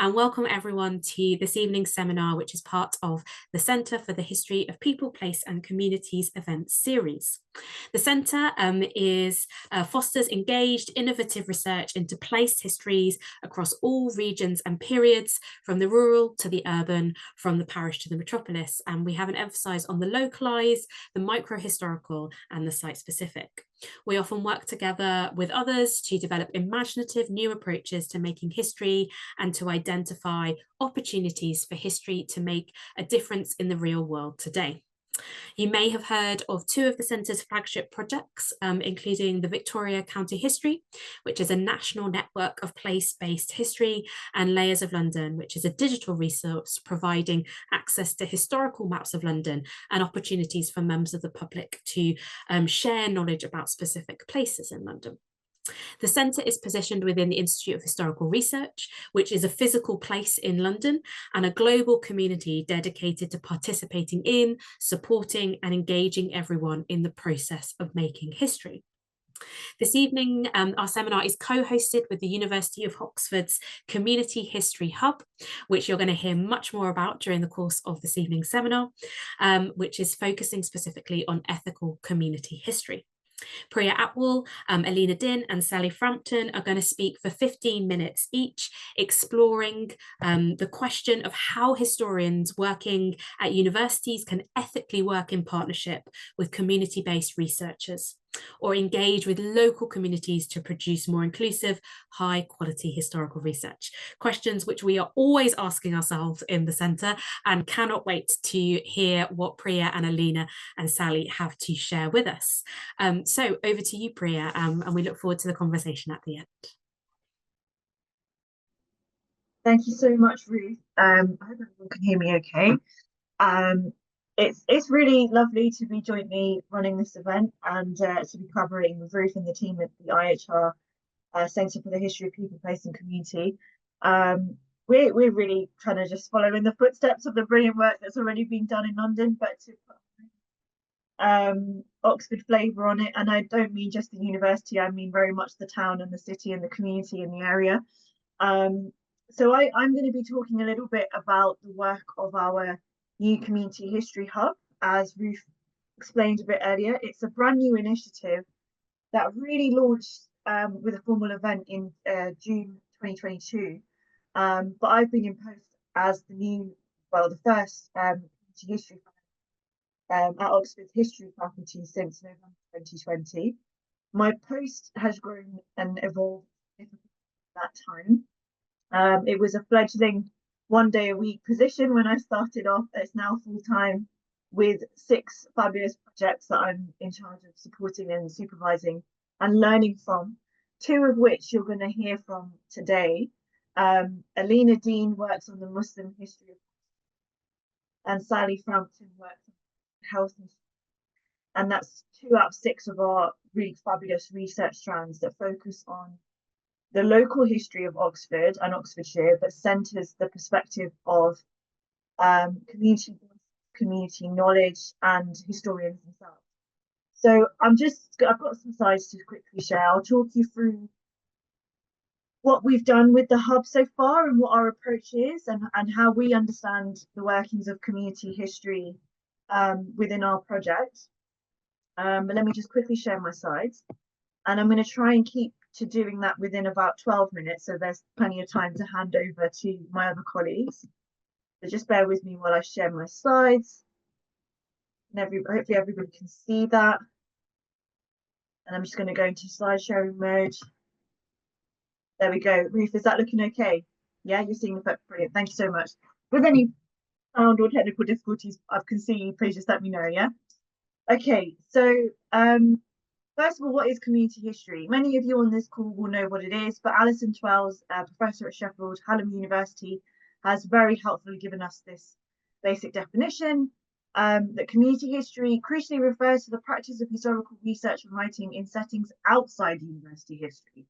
and welcome everyone to this evening's seminar, which is part of the Centre for the History of People, Place and Communities event series. The Centre fosters engaged, innovative research into place histories across all regions and periods, from the rural to the urban, from the parish to the metropolis, and we have an emphasis on the localised, the micro-historical and the site-specific. We often work together with others to develop imaginative new approaches to making history and to identify opportunities for history to make a difference in the real world today. You may have heard of two of the Centre's flagship projects, including the Victoria County History, which is a national network of place-based history, and Layers of London, which is a digital resource providing access to historical maps of London and opportunities for members of the public to share knowledge about specific places in London. The Centre is positioned within the Institute of Historical Research, which is a physical place in London and a global community dedicated to participating in, supporting and engaging everyone in the process of making history. This evening, our seminar is co-hosted with the University of Oxford's Community History Hub, which you're going to hear much more about during the course of this evening's seminar, which is focusing specifically on ethical community history. Priya Atwal, Aleena Din and Sally Frampton are going to speak for 15 minutes each, exploring the question of how historians working at universities can ethically work in partnership with community-based researchers, or engage with local communities to produce more inclusive, high-quality historical research. Questions which we are always asking ourselves in the Centre, and cannot wait to hear what Priya and Aleena and Sally have to share with us. So over to you, Priya, and we look forward to the conversation at the end. Thank you so much, Ruth. I hope everyone can hear me okay. It's really lovely to be jointly running this event and to be collaborating with Ruth and the team at the IHR Centre for the History of People, Place and Community. We're really trying to just follow in the footsteps of the brilliant work that's already been done in London, but to put Oxford flavour on it. And I don't mean just the university, I mean very much the town and the city and the community in the area. So I'm going to be talking a little bit about the work of our new Community History Hub. As Ruth explained a bit earlier, it's a brand new initiative that really launched with a formal event in June 2022. But I've been in post as the first Community History at Oxford's History Faculty since November 2020. My post has grown and evolved at that time. It was a fledgling 1 day a week position when I started off. It's now full-time with 6 fabulous projects that I'm in charge of supporting and supervising and learning from, 2 of which you're going to hear from today. Aleena Din works on the Muslim history, and Sally Frampton works on health history. And that's 2 out of 6 of our really fabulous research strands that focus on the local history of Oxford and Oxfordshire, but centres the perspective of community knowledge and historians themselves. So I've got some slides to quickly share. I'll talk you through what we've done with the hub so far and what our approach is, and how we understand the workings of community history within our project. But let me just quickly share my slides, and I'm going to try and keep to doing that within about 12 minutes, so there's plenty of time to hand over to my other colleagues. So just bear with me while I share my slides, and hopefully everybody can see that. And I'm just going to go into slide sharing mode. There we go. Ruth, is that looking okay? Yeah, you're seeing the brilliant. Thank you so much. With any sound or technical difficulties I can see, please just let me know. Yeah. Okay. So first of all, what is community history? Many of you on this call will know what it is, but Alison Twells, professor at Sheffield Hallam University, has very helpfully given us this basic definition, that community history crucially refers to the practice of historical research and writing in settings outside university history.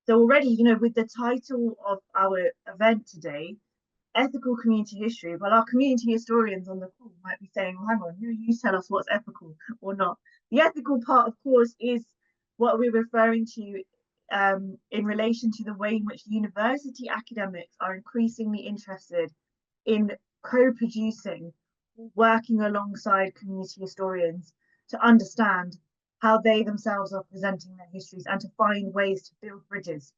So already, with the title of our event today, ethical community history, well, our community historians on the call might be saying, well, hang on, you tell us what's ethical or not. The ethical part, of course, is what we're referring to in relation to the way in which university academics are increasingly interested in co-producing, working alongside community historians to understand how they themselves are presenting their histories and to find ways to build bridges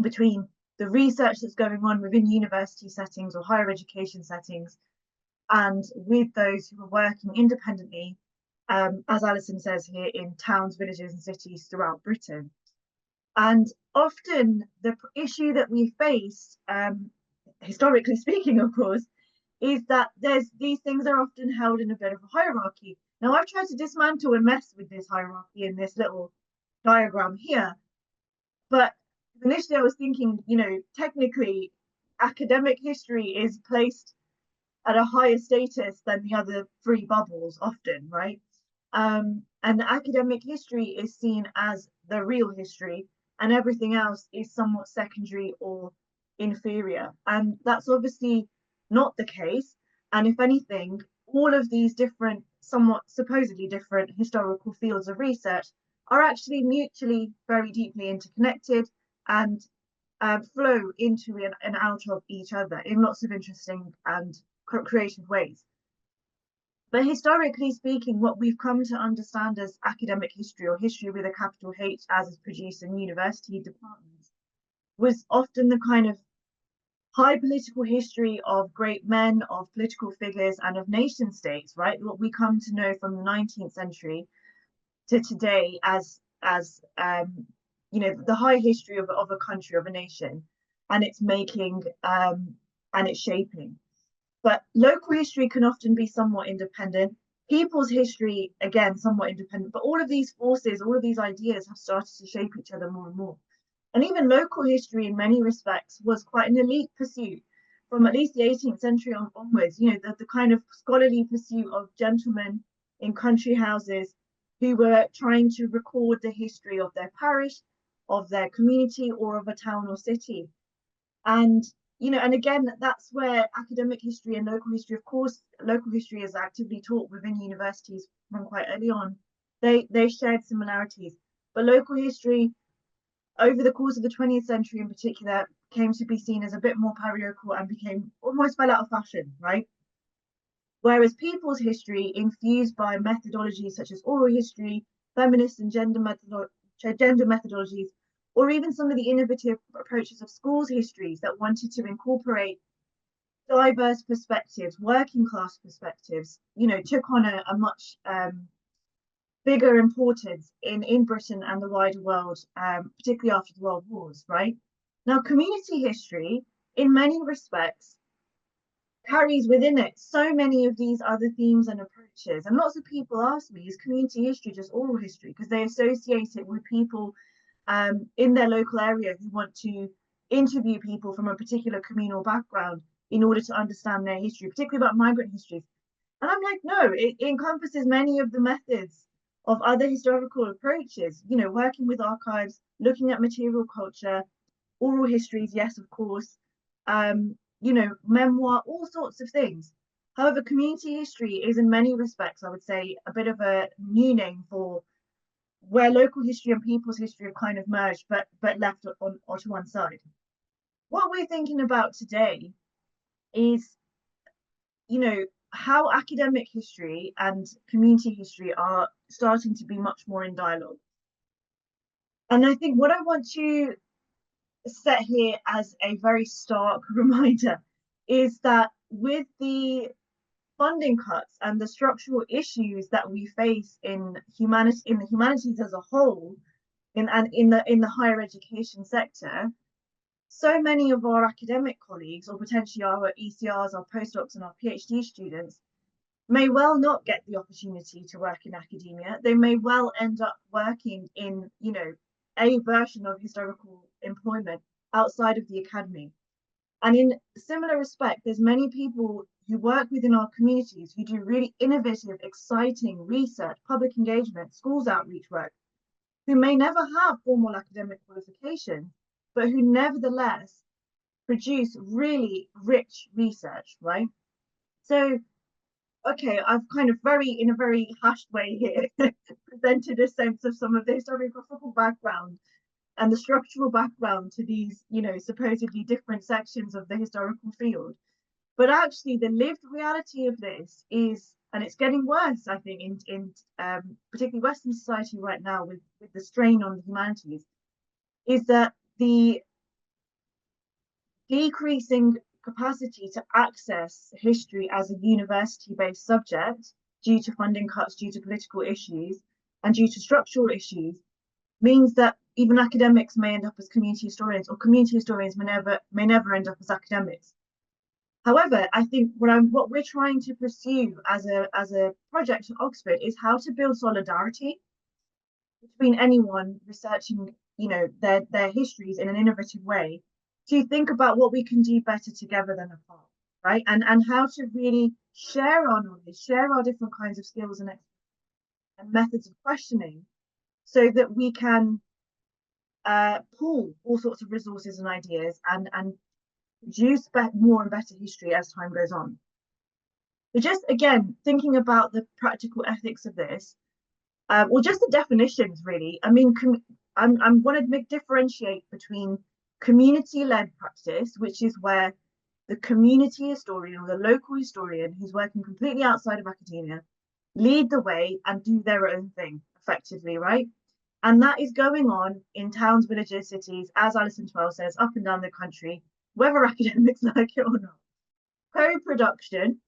between the research that's going on within university settings or higher education settings and with those who are working independently, as Alison says here, in towns, villages and cities throughout Britain. And often the issue that we face, historically speaking, of course, is that these things are often held in a bit of a hierarchy. Now, I've tried to dismantle and mess with this hierarchy in this little diagram here, but initially I was thinking, technically academic history is placed at a higher status than the other three bubbles often, right? And academic history is seen as the real history, and everything else is somewhat secondary or inferior. And that's obviously not the case. And if anything, all of these different, somewhat supposedly different historical fields of research are actually mutually very deeply interconnected and flow into and out of each other in lots of interesting and creative ways. But historically speaking, what we've come to understand as academic history, or history with a capital H as is produced in university departments, was often the kind of high political history of great men, of political figures, and of nation states, right? What we come to know from the 19th century to today as the high history of a country, of a nation, and its making and its shaping. But local history can often be somewhat independent. People's history, again, somewhat independent. But all of these forces, all of these ideas have started to shape each other more and more. And even local history, in many respects, was quite an elite pursuit from at least the 18th century onwards. The kind of scholarly pursuit of gentlemen in country houses who were trying to record the history of their parish, of their community, or of a town or city. And and again, that's where academic history and local history, of course, local history is actively taught within universities from quite early on. They shared similarities, but local history, over the course of the 20th century in particular, came to be seen as a bit more parochial and became almost fell out of fashion, right? Whereas people's history, infused by methodologies such as oral history, feminist and gender methodologies, or even some of the innovative approaches of schools' histories that wanted to incorporate diverse perspectives, working class perspectives, took on a much bigger importance in Britain and the wider world, particularly after the World Wars, right? Now, community history, in many respects, carries within it so many of these other themes and approaches. And lots of people ask me, is community history just oral history? Because they associate it with people in their local area who want to interview people from a particular communal background in order to understand their history, particularly about migrant histories. And I'm like, no, it encompasses many of the methods of other historical approaches, working with archives, looking at material culture, oral histories, yes, of course, memoir, all sorts of things. However, community history is in many respects, I would say, a bit of a new name for where local history and people's history have kind of merged, but left to one side. What we're thinking about today is, how academic history and community history are starting to be much more in dialogue. And I think what I want to set here as a very stark reminder is that with the funding cuts and the structural issues that we face in the humanities as a whole, in the higher education sector, so many of our academic colleagues, or potentially our ECRs, our postdocs, and our PhD students, may well not get the opportunity to work in academia. They may well end up working in, a version of historical employment outside of the academy. And in similar respect, there's many people who work within our communities who do really innovative, exciting research, public engagement, schools outreach work, who may never have formal academic qualification, but who nevertheless produce really rich research, right? So, okay, I've kind of in a very hashed way here, presented a sense of some of the historiographical background and the structural background to these, you know, supposedly different sections of the historical field. But actually, the lived reality of this is, and it's getting worse, I think, in particularly Western society right now with the strain on the humanities, is that the decreasing capacity to access history as a university-based subject due to funding cuts, due to political issues, and due to structural issues, means that even academics may end up as community historians, or community historians may never end up as academics. However, I think what we're trying to pursue as a project at Oxford is how to build solidarity between anyone researching, you know, their histories in an innovative way, to think about what we can do better together than apart, right? And how to really share our knowledge, share our different kinds of skills and methods of questioning, so that we can pool all sorts of resources and ideas and produce more and better history as time goes on. So just again, thinking about the practical ethics of this, or just the definitions really. I mean, I want to differentiate between community-led practice, which is where the community historian or the local historian who's working completely outside of academia lead the way and do their own thing effectively, right? And that is going on in towns, villages, cities, as Alison Twell says, up and down the country, whether academics like it or not. Co-production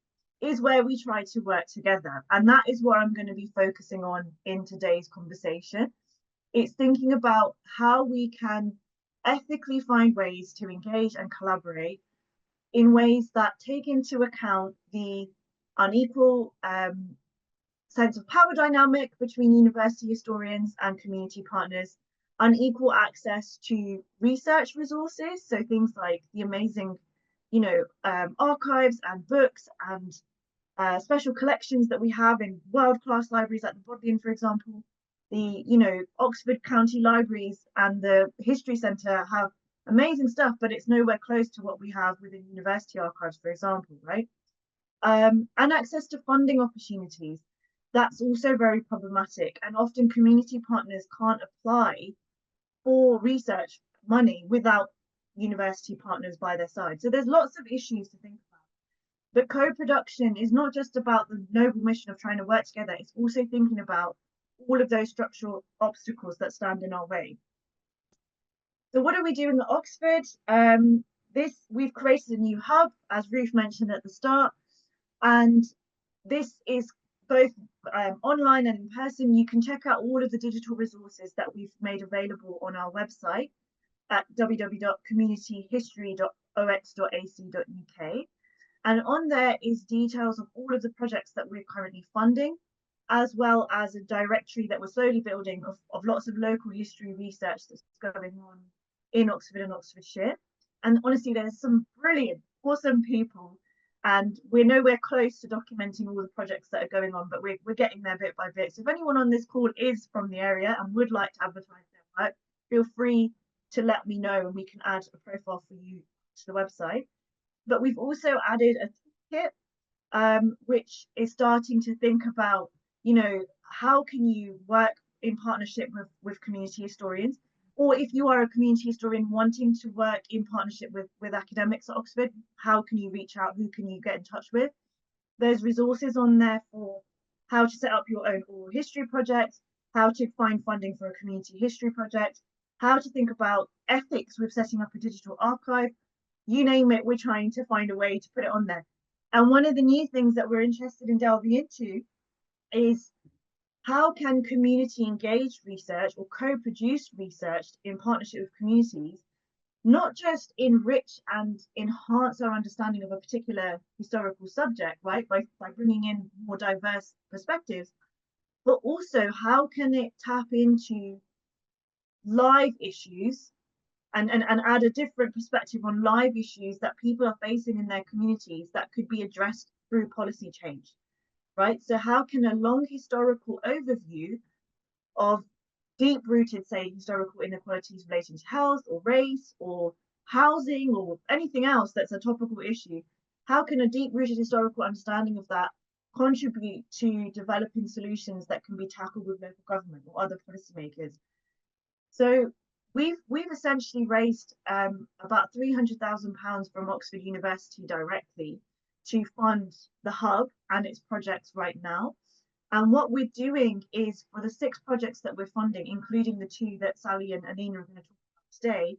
is where we try to work together. And that is what I'm going to be focusing on in today's conversation. It's thinking about how we can ethically find ways to engage and collaborate in ways that take into account the unequal sense of power dynamic between university historians and community partners, unequal access to research resources, so things like the amazing, you know, archives and books and special collections that we have in world-class libraries like the Bodleian, for example. The, you know, Oxford County Libraries and the History Centre have amazing stuff, but it's nowhere close to what we have within university archives, for example, right? And access to funding opportunities. That's also very problematic, and often community partners can't apply for research money without university partners by their side. So there's lots of issues to think about. But co-production is not just about the noble mission of trying to work together, it's also thinking about all of those structural obstacles that stand in our way. So what are we doing at Oxford? We've created a new hub, as Ruth mentioned at the start, and this is both online and in person. You can check out all of the digital resources that we've made available on our website at www.communityhistory.ox.ac.uk. And on there is details of all of the projects that we're currently funding, as well as a directory that we're slowly building of lots of local history research that's going on in Oxford and Oxfordshire. And honestly, there's some brilliant, awesome people, and we're nowhere close to documenting all the projects that are going on, but we're getting there bit by bit. So if anyone on this call is from the area and would like to advertise their work, feel free to let me know and we can add a profile for you to the website. But we've also added a toolkit, which is starting to think about, you know, how can you work in partnership with community historians, or if you are a community historian wanting to work in partnership with academics at Oxford, how can you reach out? Who can you get in touch with? There's resources on there for how to set up your own oral history project, how to find funding for a community history project, how to think about ethics with setting up a digital archive. You name it, we're trying to find a way to put it on there. And one of the new things that we're interested in delving into is how can community engaged research or co-produced research in partnership with communities not just enrich and enhance our understanding of a particular historical subject, right, by bringing in more diverse perspectives, but also how can it tap into live issues and add a different perspective on live issues that people are facing in their communities that could be addressed through policy change, right? So how can a long historical overview of deep-rooted, say, historical inequalities relating to health or race or housing or anything else that's a topical issue, how can a deep-rooted historical understanding of that contribute to developing solutions that can be tackled with local government or other policymakers? So we've essentially raised about £300,000 from Oxford University directly to fund the hub and its projects right now. And what we're doing is, for the 6 projects that we're funding, including the 2 that Sally and Aleena are going to talk about today,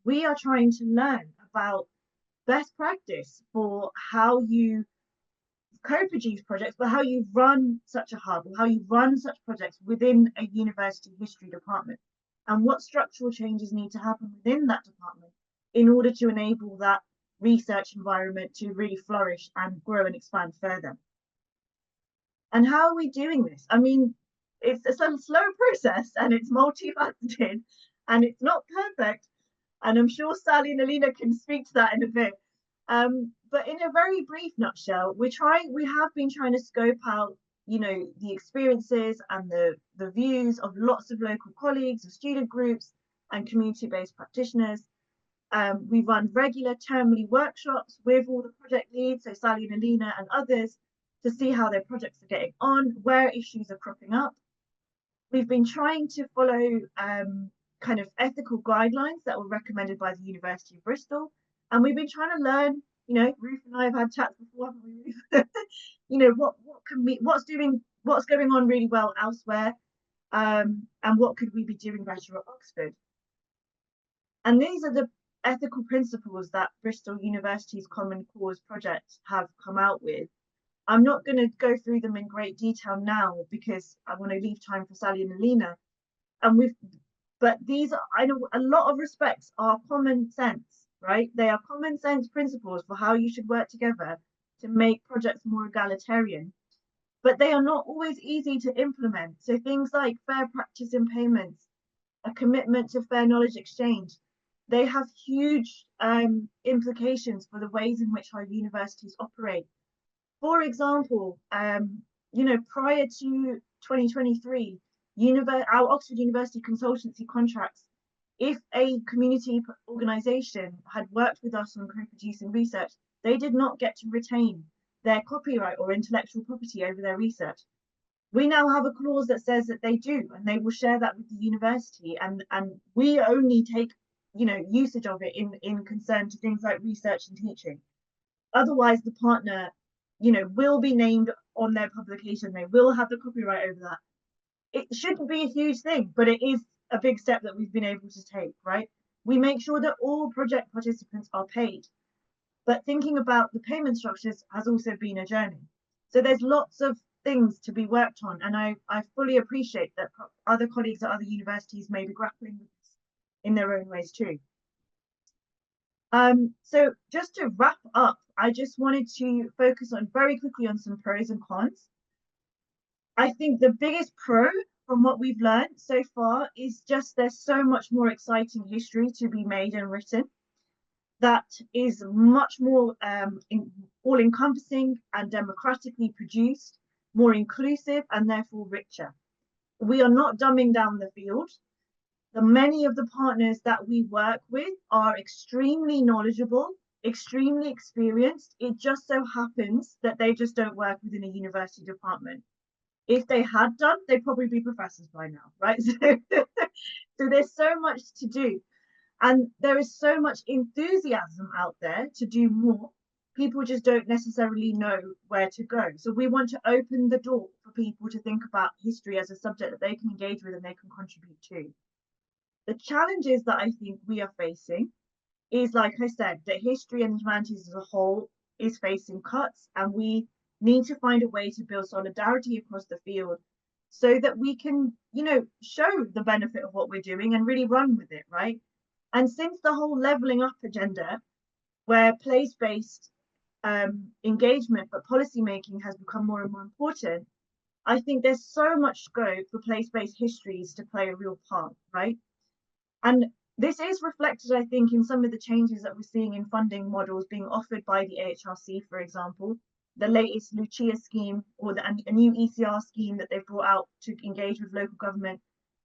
we are trying to learn about best practice for how you co-produce projects, but how you run such a hub, or how you run such projects within a university history department, and what structural changes need to happen within that department in order to enable that research environment to really flourish and grow and expand further. And how are we doing this? I mean, it's a slow process, and it's multifaceted, and it's not perfect. And I'm sure Sally and Aleena can speak to that in a bit. But in a very brief nutshell, we have been trying to scope out, the experiences and the views of lots of local colleagues, of student groups and community-based practitioners. We run regular termly workshops with all the project leads, so Sally and Aleena and others, to see how their projects are getting on, where issues are cropping up. We've been trying to follow kind of ethical guidelines that were recommended by the University of Bristol. And we've been trying to learn, Ruth and I have had chats before, haven't we, Ruth? What's going on really well elsewhere, and what could we be doing better at Oxford? And these are the ethical principles that Bristol University's Common Cause project have come out with. I'm not going to go through them in great detail now because I want to leave time for Sally and Aleena. But these are, I know, a lot of respects are common sense, right? They are common sense principles for how you should work together to make projects more egalitarian. But they are not always easy to implement. So things like fair practice in payments, a commitment to fair knowledge exchange, they have huge implications for the ways in which our universities operate. For example, prior to 2023, our Oxford University consultancy contracts, if a community organisation had worked with us on co-producing research, they did not get to retain their copyright or intellectual property over their research. We now have a clause that says that they do, and they will share that with the university, and we only take usage of it in concern to things like research and teaching. Otherwise, the partner will be named on their publication. They will have the copyright over that. It shouldn't be a huge thing, but it is a big step that we've been able to take, right? We make sure that all project participants are paid, but thinking about the payment structures has also been a journey. So there's lots of things to be worked on, and I fully appreciate that other colleagues at other universities may be grappling with this in their own ways too. So just to wrap up, I just wanted to focus on very quickly on some pros and cons. I think the biggest pro from what we've learned so far is just there's so much more exciting history to be made and written that is much more all-encompassing and democratically produced, more inclusive, and therefore richer. We are not dumbing down the field. Many of the partners that we work with are extremely knowledgeable, extremely experienced. It just so happens that they just don't work within a university department. If they had done, they'd probably be professors by now, right? So there's so much to do. And there is so much enthusiasm out there to do more. People just don't necessarily know where to go. So we want to open the door for people to think about history as a subject that they can engage with and they can contribute to. The challenges that I think we are facing is, like I said, that history and humanities as a whole is facing cuts, and we need to find a way to build solidarity across the field so that we can, show the benefit of what we're doing and really run with it, right? And since the whole levelling up agenda, where place-based engagement but policy making has become more and more important, I think there's so much scope for place-based histories to play a real part, right? And this is reflected, I think, in some of the changes that we're seeing in funding models being offered by the AHRC, for example, the latest Lucia scheme, or a new ECR scheme that they've brought out to engage with local government,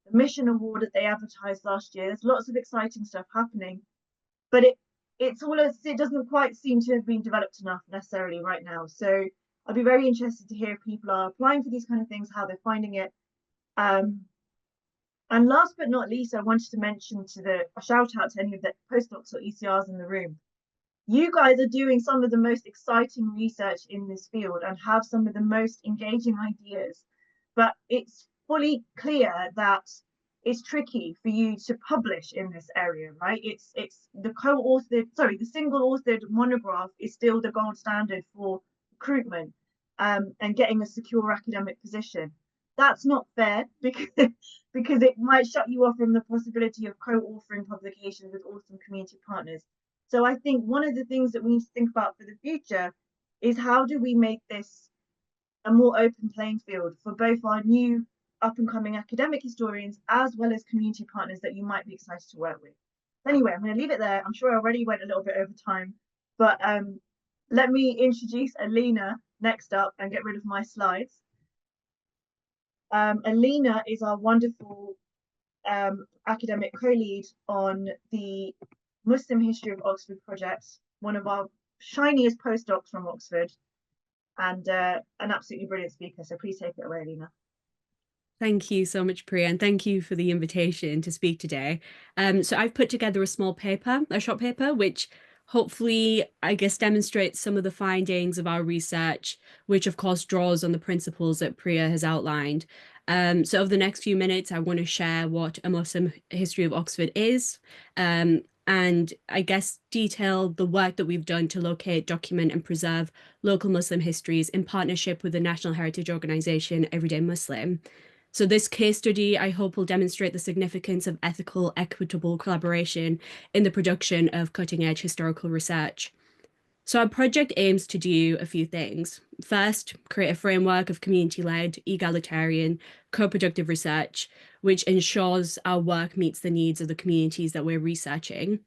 the mission award that they advertised last year. There's lots of exciting stuff happening, but it doesn't quite seem to have been developed enough necessarily right now. So I'd be very interested to hear if people are applying for these kind of things, how they're finding it. And last but not least, I wanted to mention a shout out to any of the postdocs or ECRs in the room. You guys are doing some of the most exciting research in this field and have some of the most engaging ideas, but it's fully clear that it's tricky for you to publish in this area, right? It's the the single authored monograph is still the gold standard for recruitment and getting a secure academic position. That's not fair because it might shut you off from the possibility of co-authoring publications with awesome community partners. So I think one of the things that we need to think about for the future is how do we make this a more open playing field for both our new up and coming academic historians as well as community partners that you might be excited to work with. Anyway, I'm going to leave it there. I'm sure I already went a little bit over time, but let me introduce Aleena next up and get rid of my slides. Aleena is our wonderful academic co-lead on the Muslim History of Oxford project, one of our shiniest postdocs from Oxford, and an absolutely brilliant speaker. So please take it away, Aleena. Thank you so much, Priya, and thank you for the invitation to speak today. So I've put together a short paper, which hopefully, I guess, demonstrates some of the findings of our research, which of course draws on the principles that Priya has outlined. So over the next few minutes, I want to share what a Muslim history of Oxford is, and I guess detail the work that we've done to locate, document and preserve local Muslim histories in partnership with the National Heritage Organisation Everyday Muslim. So this case study, I hope, will demonstrate the significance of ethical, equitable collaboration in the production of cutting-edge historical research. So our project aims to do a few things. First, create a framework of community-led, egalitarian, co-productive research, which ensures our work meets the needs of the communities that we're researching.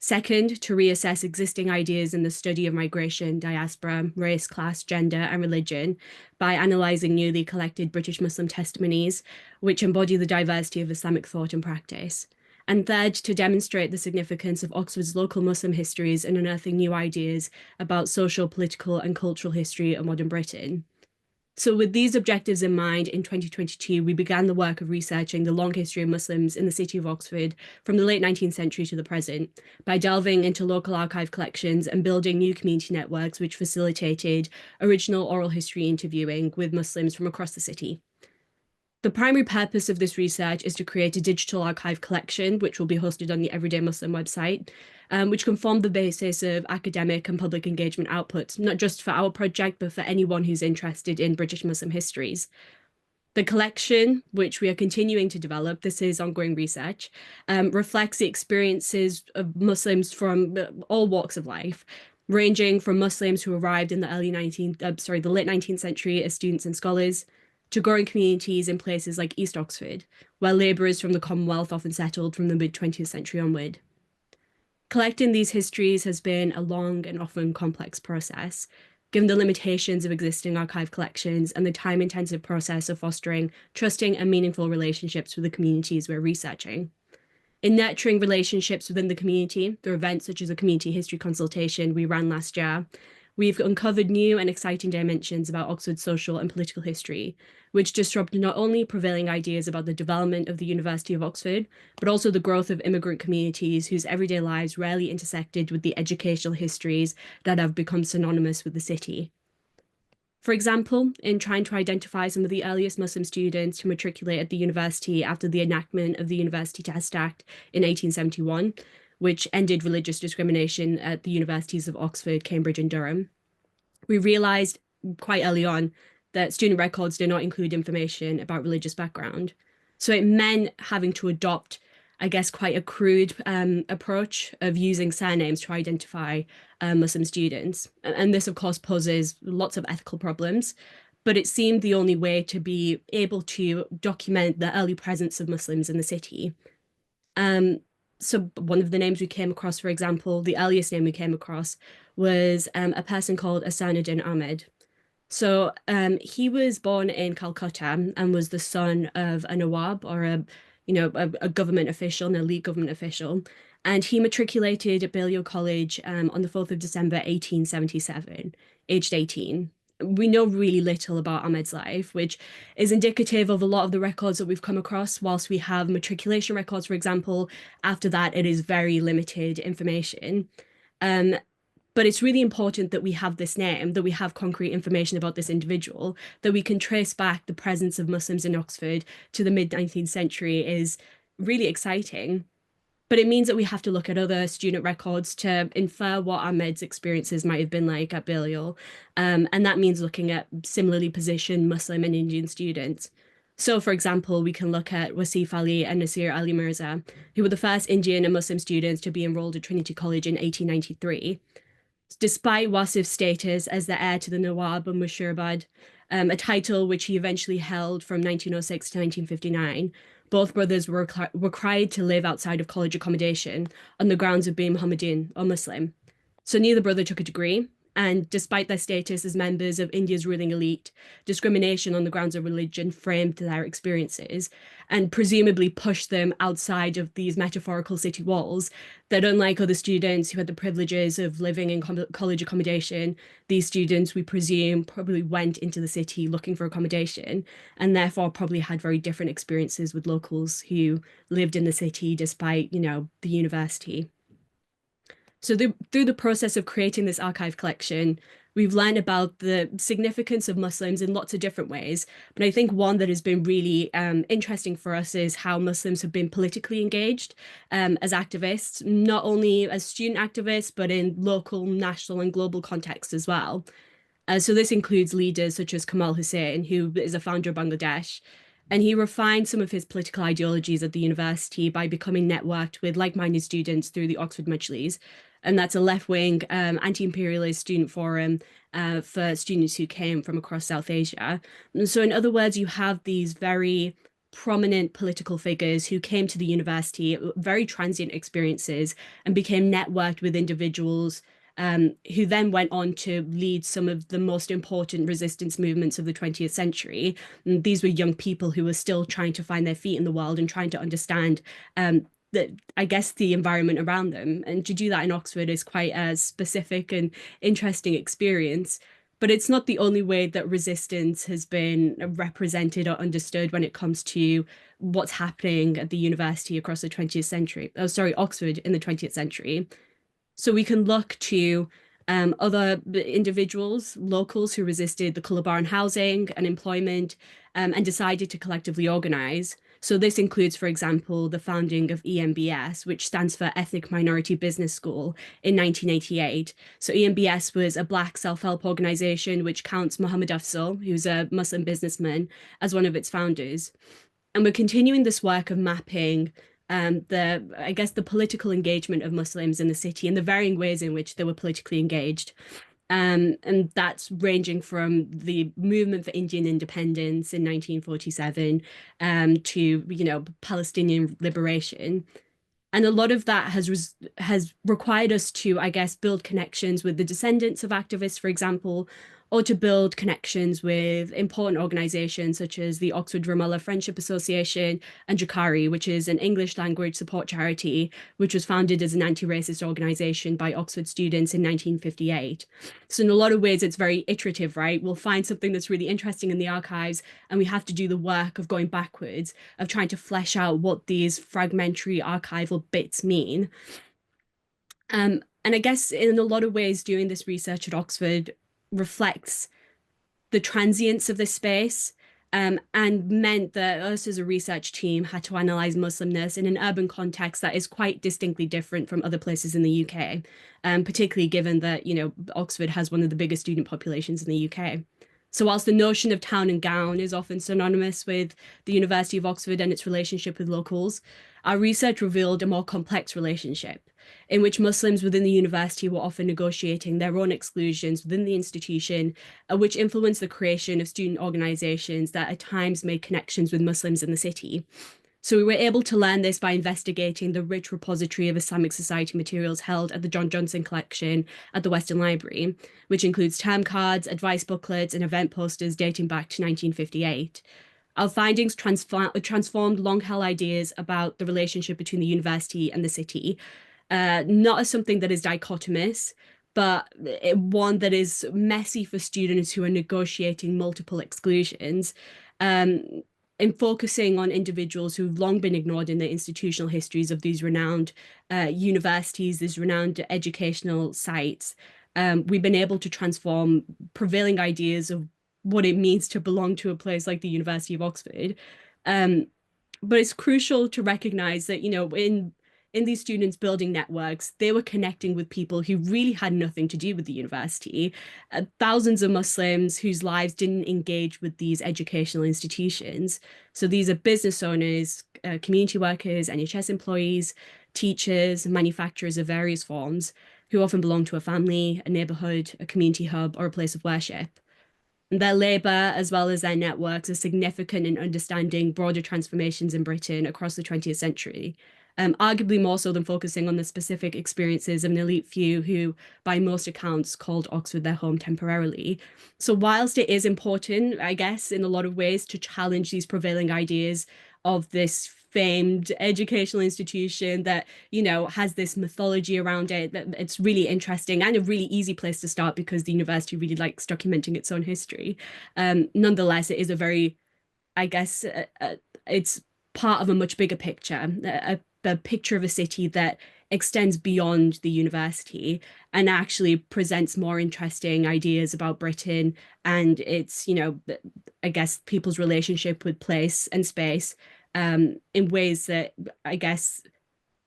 Second, to reassess existing ideas in the study of migration, diaspora, race, class, gender, and religion by analysing newly collected British Muslim testimonies, which embody the diversity of Islamic thought and practice. And third, to demonstrate the significance of Oxford's local Muslim histories in unearthing new ideas about social, political, and cultural history of modern Britain. So with these objectives in mind, in 2022, we began the work of researching the long history of Muslims in the city of Oxford from the late 19th century to the present, by delving into local archive collections and building new community networks which facilitated original oral history interviewing with Muslims from across the city. The primary purpose of this research is to create a digital archive collection, which will be hosted on the Everyday Muslim website, which can form the basis of academic and public engagement outputs, not just for our project, but for anyone who's interested in British Muslim histories. The collection, which we are continuing to develop, this is ongoing research, reflects the experiences of Muslims from all walks of life, ranging from Muslims who arrived in the late 19th century as students and scholars, to growing communities in places like East Oxford, where labourers from the Commonwealth often settled from the mid-20th century onward. Collecting these histories has been a long and often complex process, given the limitations of existing archive collections and the time-intensive process of fostering trusting and meaningful relationships with the communities we're researching. In nurturing relationships within the community, through events such as a community history consultation we ran last year, we've uncovered new and exciting dimensions about Oxford's social and political history, which disrupt not only prevailing ideas about the development of the University of Oxford, but also the growth of immigrant communities whose everyday lives rarely intersected with the educational histories that have become synonymous with the city. For example, in trying to identify some of the earliest Muslim students to matriculate at the university after the enactment of the University Test Act in 1871, which ended religious discrimination at the universities of Oxford, Cambridge, and Durham, we realised quite early on that student records did not include information about religious background. So it meant having to adopt, I guess, quite a crude approach of using surnames to identify Muslim students. And this, of course, poses lots of ethical problems, but it seemed the only way to be able to document the early presence of Muslims in the city. So one of the names we came across, for example, the earliest name we came across was a person called Ahsanuddin Ahmed. So he was born in Calcutta and was the son of a Nawab, or a government official, an elite government official. And he matriculated at Balliol College on the 4th of December, 1877, aged 18. we know really little about Ahmed's life, which is indicative of a lot of the records that we've come across. Whilst we have matriculation records, for example, after that, it is very limited information. Um, but it's really important that we have this name, that we have concrete information about this individual, that we can trace back the presence of Muslims in Oxford to the mid-19th century is really exciting. But it means that we have to look at other student records to infer what Ahmed's experiences might have been like at Balliol. And that means looking at similarly positioned Muslim and Indian students. So, for example, we can look at Wasif Ali and Nasir Ali Mirza, who were the first Indian and Muslim students to be enrolled at Trinity College in 1893. Despite Wasif's status as the heir to the Nawab of Mushirabad, a title which he eventually held from 1906 to 1959, both brothers were required to live outside of college accommodation on the grounds of being Mohammedan or Muslim. So neither brother took a degree, and despite their status as members of India's ruling elite, discrimination on the grounds of religion framed their experiences and presumably pushed them outside of these metaphorical city walls that, unlike other students who had the privileges of living in college accommodation, these students, we presume, probably went into the city looking for accommodation and therefore probably had very different experiences with locals who lived in the city despite, the university. So through the process of creating this archive collection, we've learned about the significance of Muslims in lots of different ways. But I think one that has been really interesting for us is how Muslims have been politically engaged as activists, not only as student activists, but in local, national, and global contexts as well. So this includes leaders such as Kamal Hussein, who is a founder of Bangladesh. And he refined some of his political ideologies at the university by becoming networked with like-minded students through the Oxford Majlis. And that's a left-wing anti-imperialist student forum for students who came from across South Asia. And so in other words, you have these very prominent political figures who came to the university, very transient experiences, and became networked with individuals who then went on to lead some of the most important resistance movements of the 20th century. And these were young people who were still trying to find their feet in the world and trying to understand the environment around them. And to do that in Oxford is quite a specific and interesting experience. But it's not the only way that resistance has been represented or understood when it comes to what's happening at the university across the 20th century. Oxford in the 20th century. So we can look to other individuals, locals who resisted the colour bar on housing and employment and decided to collectively organise. So this includes, for example, the founding of EMBS, which stands for Ethnic Minority Business School in 1988. So EMBS was a Black self-help organisation which counts Muhammad Afzal, who's a Muslim businessman, as one of its founders. And we're continuing this work of mapping the political engagement of Muslims in the city and the varying ways in which they were politically engaged. And that's ranging from the movement for Indian independence in 1947 to, Palestinian liberation. And a lot of that has required us to, build connections with the descendants of activists, for example, or to build connections with important organisations such as the Oxford Ramallah Friendship Association and Jukari, which is an English language support charity, which was founded as an anti-racist organisation by Oxford students in 1958. So in a lot of ways, it's very iterative, right? We'll find something that's really interesting in the archives, and we have to do the work of going backwards, of trying to flesh out what these fragmentary archival bits mean. And I guess in a lot of ways, doing this research at Oxford reflects the transience of this space and meant that us as a research team had to analyse Muslimness in an urban context that is quite distinctly different from other places in the UK, particularly given that, Oxford has one of the biggest student populations in the UK. So whilst the notion of town and gown is often synonymous with the University of Oxford and its relationship with locals, our research revealed a more complex relationship in which Muslims within the university were often negotiating their own exclusions within the institution, which influenced the creation of student organisations that at times made connections with Muslims in the city. So we were able to learn this by investigating the rich repository of Islamic society materials held at the John Johnson collection at the Western Library, which includes term cards, advice booklets, and event posters dating back to 1958. Our findings transformed long-held ideas about the relationship between the university and the city, not as something that is dichotomous, but one that is messy for students who are negotiating multiple exclusions, in focusing on individuals who've long been ignored in the institutional histories of these renowned universities, these renowned educational sites. We've been able to transform prevailing ideas of what it means to belong to a place like the University of Oxford. But it's crucial to recognize that, you know, in these students building networks, they were connecting with people who really had nothing to do with the university. Thousands of Muslims whose lives didn't engage with these educational institutions. So these are business owners, community workers, NHS employees, teachers, manufacturers of various forms, who often belong to a family, a neighborhood, a community hub, or a place of worship. Their labour, as well as their networks, are significant in understanding broader transformations in Britain across the 20th century, arguably more so than focusing on the specific experiences of an elite few who, by most accounts, called Oxford their home temporarily. So whilst it is important, I guess, in a lot of ways, to challenge these prevailing ideas of this famed educational institution that, you know, has this mythology around it, that it's really interesting and a really easy place to start because the university really likes documenting its own history. Nonetheless, it is a very, I guess, it's part of a much bigger picture, a picture of a city that extends beyond the university and actually presents more interesting ideas about Britain and its, you know, I guess, people's relationship with place and space, in ways that, I guess,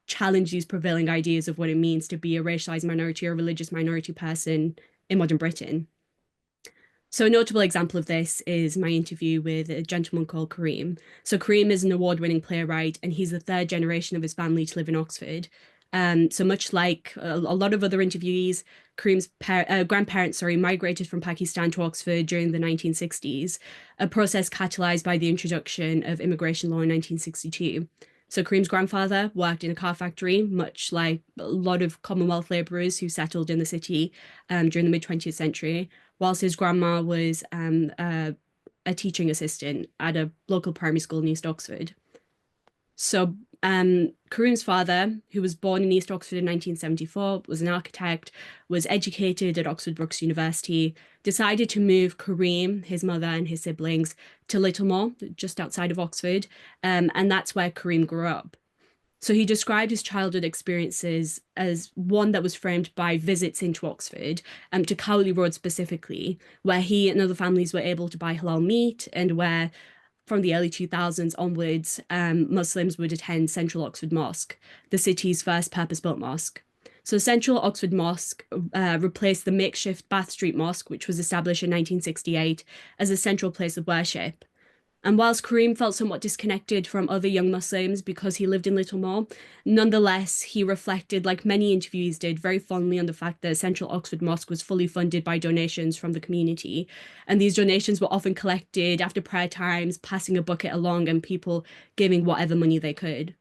challenge these prevailing ideas of what it means to be a racialized minority or religious minority person in modern Britain. So a notable example of this is my interview with a gentleman called Kareem. So Kareem is an award-winning playwright, and he's the third generation of his family to live in Oxford. So much like a lot of other interviewees, Kareem's grandparents, migrated from Pakistan to Oxford during the 1960s, a process catalyzed by the introduction of immigration law in 1962. So Kareem's grandfather worked in a car factory, much like a lot of Commonwealth labourers who settled in the city during the mid-20th century, whilst his grandma was a teaching assistant at a local primary school in East Oxford. So Kareem's father, who was born in East Oxford in 1974, was an architect, was educated at Oxford Brookes University, decided to move Kareem, his mother and his siblings, to Littlemore, just outside of Oxford, and that's where Kareem grew up. So he described his childhood experiences as one that was framed by visits into Oxford, to Cowley Road specifically, where he and other families were able to buy halal meat and where, from the early 2000s onwards, Muslims would attend Central Oxford Mosque, the city's first purpose-built mosque. So Central Oxford Mosque replaced the makeshift Bath Street Mosque, which was established in 1968 as a central place of worship. And whilst Kareem felt somewhat disconnected from other young Muslims because he lived in Littlemore, nonetheless, he reflected, like many interviewees did, very fondly on the fact that Central Oxford Mosque was fully funded by donations from the community. And these donations were often collected after prayer times, passing a bucket along and people giving whatever money they could.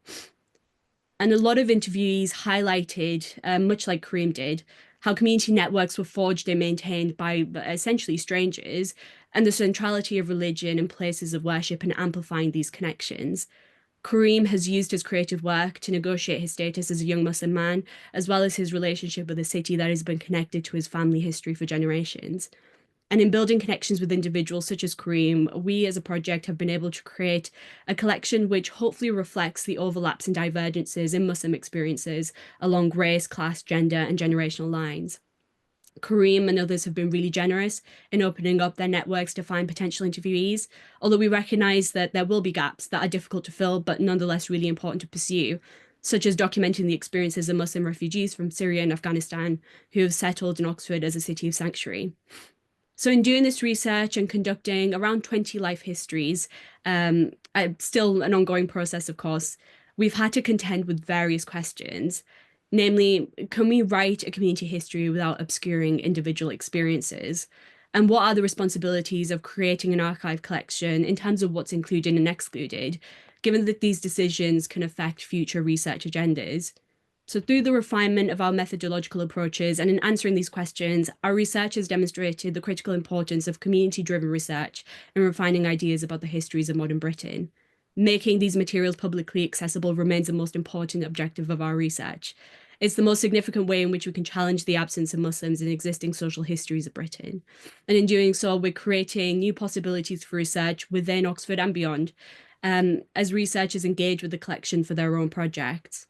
And a lot of interviewees highlighted, much like Kareem did, how community networks were forged and maintained by essentially strangers, and the centrality of religion and places of worship in amplifying these connections. Kareem has used his creative work to negotiate his status as a young Muslim man, as well as his relationship with a city that has been connected to his family history for generations. And in building connections with individuals such as Kareem, we as a project have been able to create a collection which hopefully reflects the overlaps and divergences in Muslim experiences along race, class, gender, and generational lines. Kareem and others have been really generous in opening up their networks to find potential interviewees, although we recognise that there will be gaps that are difficult to fill, but nonetheless really important to pursue, such as documenting the experiences of Muslim refugees from Syria and Afghanistan who have settled in Oxford as a city of sanctuary. So in doing this research and conducting around 20 life histories, still an ongoing process, of course, we've had to contend with various questions. Namely, can we write a community history without obscuring individual experiences? And what are the responsibilities of creating an archive collection in terms of what's included and excluded, given that these decisions can affect future research agendas? So through the refinement of our methodological approaches and in answering these questions, our research has demonstrated the critical importance of community-driven research in refining ideas about the histories of modern Britain. Making these materials publicly accessible remains the most important objective of our research. It's the most significant way in which we can challenge the absence of Muslims in existing social histories of Britain. And in doing so, we're creating new possibilities for research within Oxford and beyond, as researchers engage with the collection for their own projects.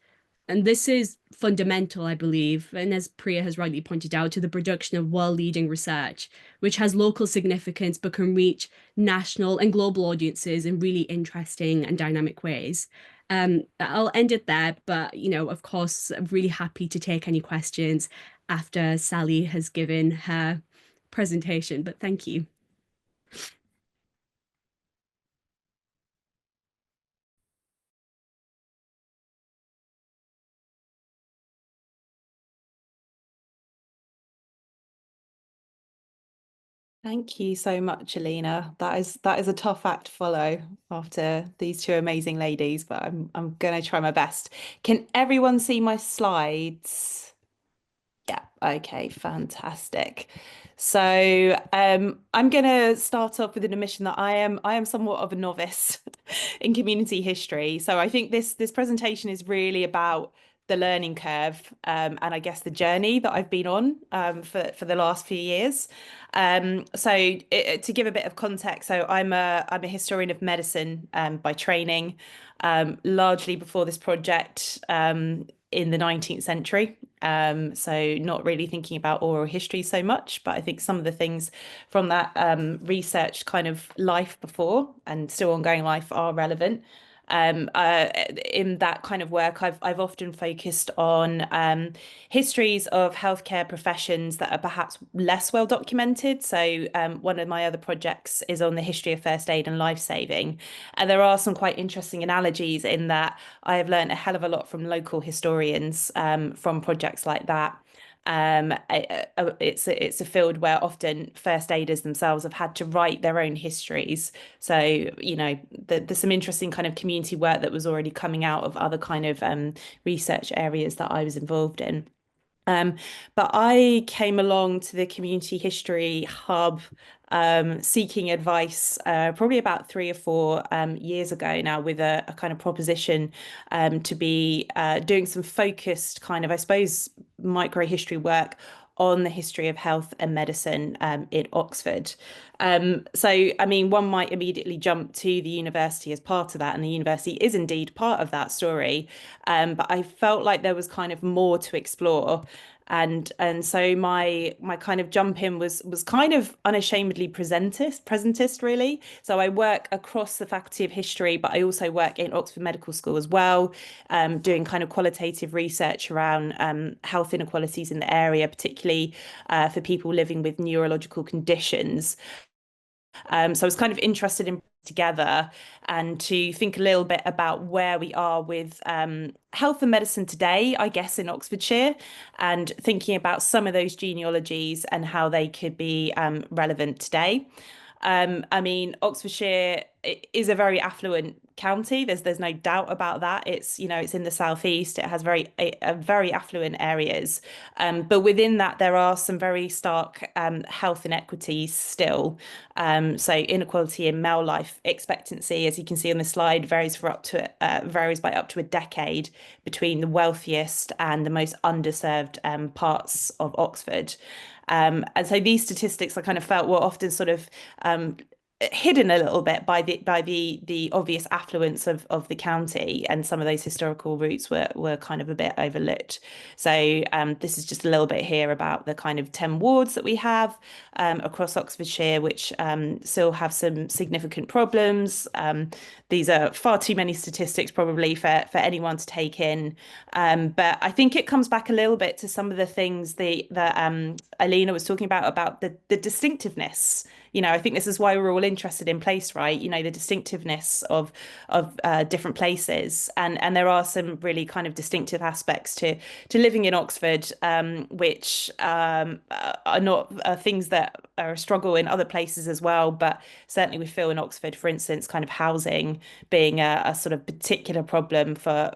And this is fundamental, I believe, and as Priya has rightly pointed out, to the production of world-leading research, which has local significance but can reach national and global audiences in really interesting and dynamic ways. I'll end it there, but of course, I'm really happy to take any questions after Sally has given her presentation. But thank you. Thank you so much, Aleena. That is a tough act to follow after these two amazing ladies, but I'm gonna try my best. Can everyone see my slides? Yeah, okay, fantastic. So I'm gonna start off with an admission that I am somewhat of a novice in community history. So I think this presentation is really about the learning curve and I guess the journey that I've been on for the last few years. To give a bit of context, so I'm a historian of medicine by training, largely before this project in the 19th century. So not really thinking about oral history so much, but I think some of the things from that research kind of life before and still ongoing life are relevant. In that kind of work, I've often focused on histories of healthcare professions that are perhaps less well documented. So one of my other projects is on the history of first aid and life saving. And there are some quite interesting analogies in that I have learned a hell of a lot from local historians from projects like that. It's a field where often first aiders themselves have had to write their own histories. So, there's some interesting kind of community work that was already coming out of other kind of research areas that I was involved in. But I came along to the Community History Hub seeking advice probably about 3 or 4 years ago now with a kind of proposition to be doing some focused kind of, I suppose, micro history work on the history of health and medicine in Oxford. So, I mean, one might immediately jump to the university as part of that, and the university is indeed part of that story. But I felt like there was kind of more to explore. And so my kind of jump in was kind of unashamedly presentist really. So I work across the Faculty of History, but I also work in Oxford Medical School as well, doing kind of qualitative research around health inequalities in the area, particularly for people living with neurological conditions. So I was kind of interested in together and to think a little bit about where we are with health and medicine today, I guess, in Oxfordshire, and thinking about some of those genealogies and how they could be relevant today. I mean, Oxfordshire is a very affluent county. There's no doubt about that. It's it's in the southeast. It has very affluent areas, but within that there are some very stark health inequities still. So inequality in male life expectancy, as you can see on the slide, varies by up to a decade between the wealthiest and the most underserved parts of Oxford. And so these statistics I kind of felt were often sort of hidden a little bit by the obvious affluence of the county, and some of those historical roots were kind of a bit overlooked. So this is just a little bit here about the kind of 10 wards that we have across Oxfordshire, which still have some significant problems. These are far too many statistics probably for anyone to take in, but I think it comes back a little bit to some of the things that Aleena was talking about the distinctiveness. I think this is why we're all interested in place, right? The distinctiveness of different places, and there are some really kind of distinctive aspects to living in Oxford, which are not things that are a struggle in other places as well. But certainly we feel in Oxford, for instance, kind of housing being a sort of particular problem for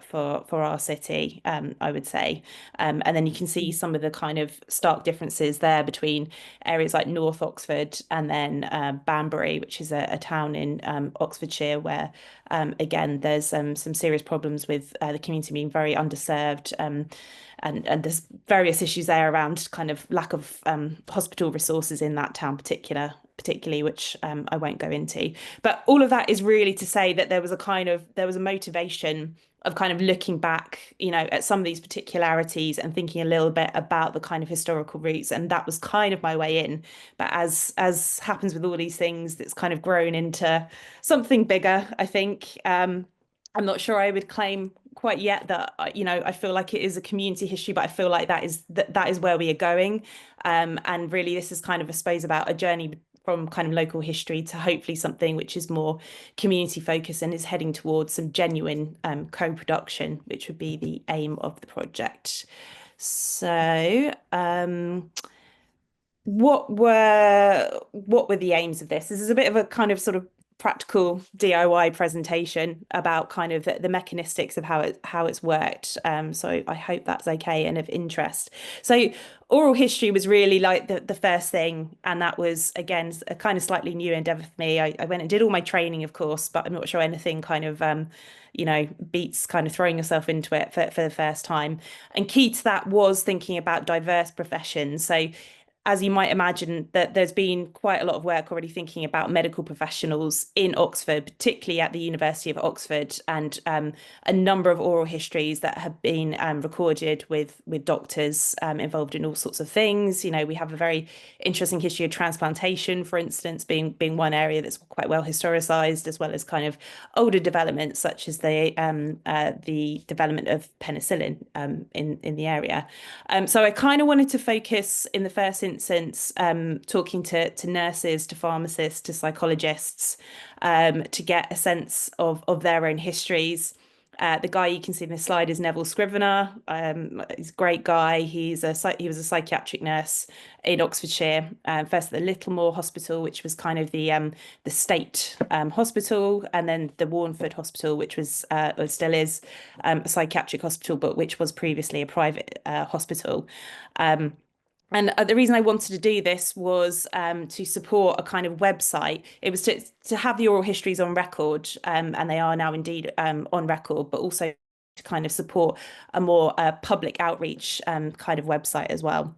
our city, I would say. And then you can see some of the kind of stark differences there between areas like North Oxford and then then Banbury, which is a town in Oxfordshire, where again there's some serious problems with the community being very underserved, and there's various issues there around kind of lack of hospital resources in that town particularly, which I won't go into. But all of that is really to say that there was a motivation of kind of looking back, at some of these particularities and thinking a little bit about the kind of historical roots, and that was kind of my way in. But as happens with all these things, it's kind of grown into something bigger, I think. I'm not sure I would claim quite yet that, I feel like it is a community history, but I feel like that is where we are going. And really, this is kind of, I suppose, about a journey from kind of local history to hopefully something which is more community focused and is heading towards some genuine co-production, which would be the aim of the project. So what were the aims of this? This is a bit of a kind of sort of practical DIY presentation about kind of the mechanistics of how it's worked. So I hope that's okay and of interest. So oral history was really like the first thing, and that was, again, a kind of slightly new endeavour for me. I went and did all my training, of course, but I'm not sure anything kind of beats kind of throwing yourself into it for the first time. And key to that was thinking about diverse professions. So as you might imagine, that there's been quite a lot of work already thinking about medical professionals in Oxford, particularly at the University of Oxford, and a number of oral histories that have been recorded with doctors involved in all sorts of things. We have a very interesting history of transplantation, for instance, being one area that's quite well historicised, as well as kind of older developments such as the development of penicillin in the area. So I kind of wanted to focus in the first instance, talking to nurses, to pharmacists, to psychologists, to get a sense of their own histories. The guy you can see in this slide is Neville Scrivener. He's a great guy. He was a psychiatric nurse in Oxfordshire, first at the Littlemore Hospital, which was kind of the state hospital, and then the Warnford Hospital, which was or still is a psychiatric hospital, but which was previously a private hospital. And the reason I wanted to do this was to support a kind of website. It was to have the oral histories on record, and they are now indeed on record, but also to kind of support a more public outreach kind of website as well.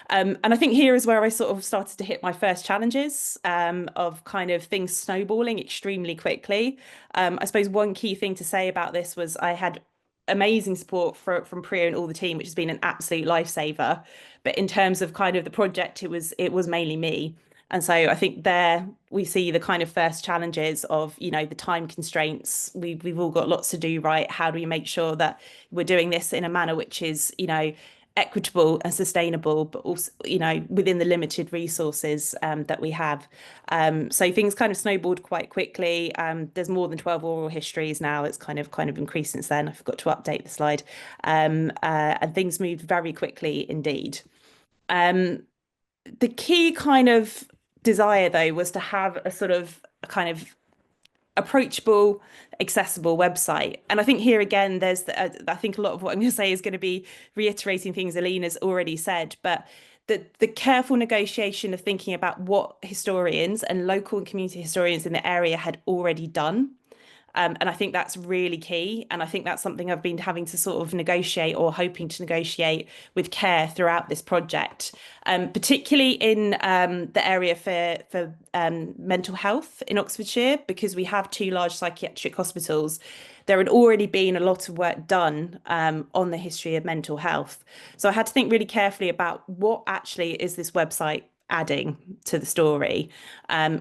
And I think here is where I sort of started to hit my first challenges of kind of things snowballing extremely quickly. I suppose one key thing to say about this was I had amazing support from Priya and all the team, which has been an absolute lifesaver. But in terms of kind of the project, it was mainly me. And so I think there we see the kind of first challenges of, the time constraints. We've all got lots to do, right? How do we make sure that we're doing this in a manner which is, equitable and sustainable, but also, within the limited resources that we have. So things kind of snowballed quite quickly. There's more than 12 oral histories now. It's kind of increased since then. I forgot to update the slide. And things moved very quickly indeed. The key kind of desire, though, was to have a sort of a kind of approachable, accessible website. And I think here again, I think a lot of what I'm going to say is going to be reiterating things Aleena's already said, but the careful negotiation of thinking about what historians and local and community historians in the area had already done. And I think that's really key. And I think that's something I've been having to sort of negotiate, or hoping to negotiate with care throughout this project, particularly in the area for mental health in Oxfordshire, because we have two large psychiatric hospitals. There had already been a lot of work done on the history of mental health. So I had to think really carefully about what actually is this website adding to the story,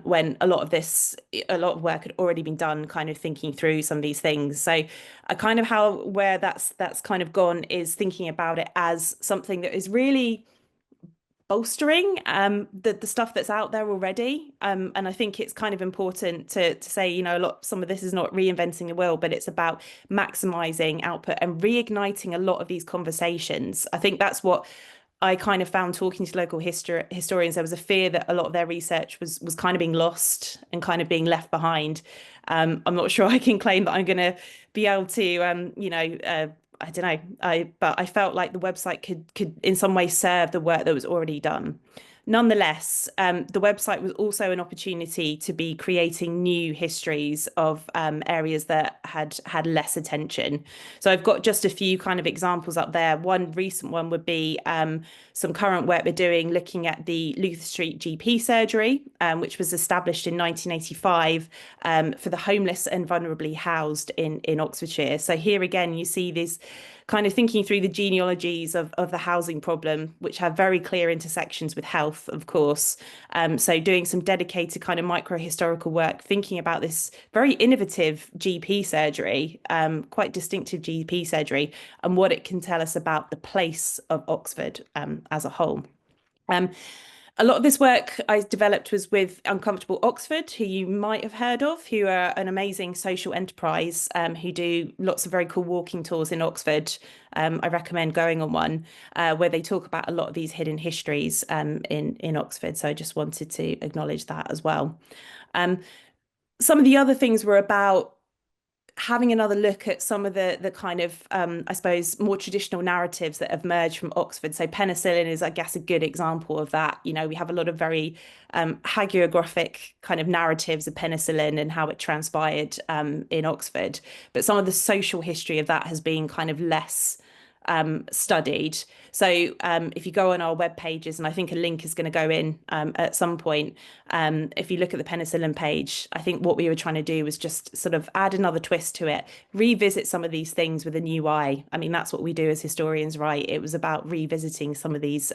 when a lot of work had already been done, kind of thinking through some of these things. So I kind of where that's kind of gone is thinking about it as something that is really bolstering the stuff that's out there already, and I think it's kind of important to say, some of this is not reinventing the wheel, but it's about maximizing output and reigniting a lot of these conversations. I think that's what I kind of found talking to local historians. There was a fear that a lot of their research was kind of being lost and kind of being left behind. I'm not sure I can claim that I'm going to be able to, I don't know. But I felt like the website could in some way serve the work that was already done. Nonetheless, the website was also an opportunity to be creating new histories of areas that had less attention. So I've got just a few kind of examples up there. One recent one would be some current work we're doing looking at the Luther Street GP surgery, which was established in 1985 for the homeless and vulnerably housed in Oxfordshire. So here again, you see this kind of thinking through the genealogies of the housing problem, which have very clear intersections with health, of course. So doing some dedicated kind of micro-historical work, thinking about this very innovative GP surgery, quite distinctive GP surgery, and what it can tell us about the place of Oxford as a whole. A lot of this work I developed was with Uncomfortable Oxford, who you might have heard of, who are an amazing social enterprise who do lots of very cool walking tours in Oxford. I recommend going on one where they talk about a lot of these hidden histories in Oxford. So I just wanted to acknowledge that as well. Some of the other things were about having another look at some of the kind of, I suppose, more traditional narratives that have emerged from Oxford. So penicillin is, I guess, a good example of that. You know, we have a lot of very hagiographic kind of narratives of penicillin and how it transpired in Oxford. But some of the social history of that has been kind of less studied. So if you go on our web pages, and I think a link is going to go in at some point, if you look at the penicillin page, I think what we were trying to do was just sort of add another twist to it, revisit some of these things with a new eye. I mean, that's what we do as historians, right? It was about revisiting some of these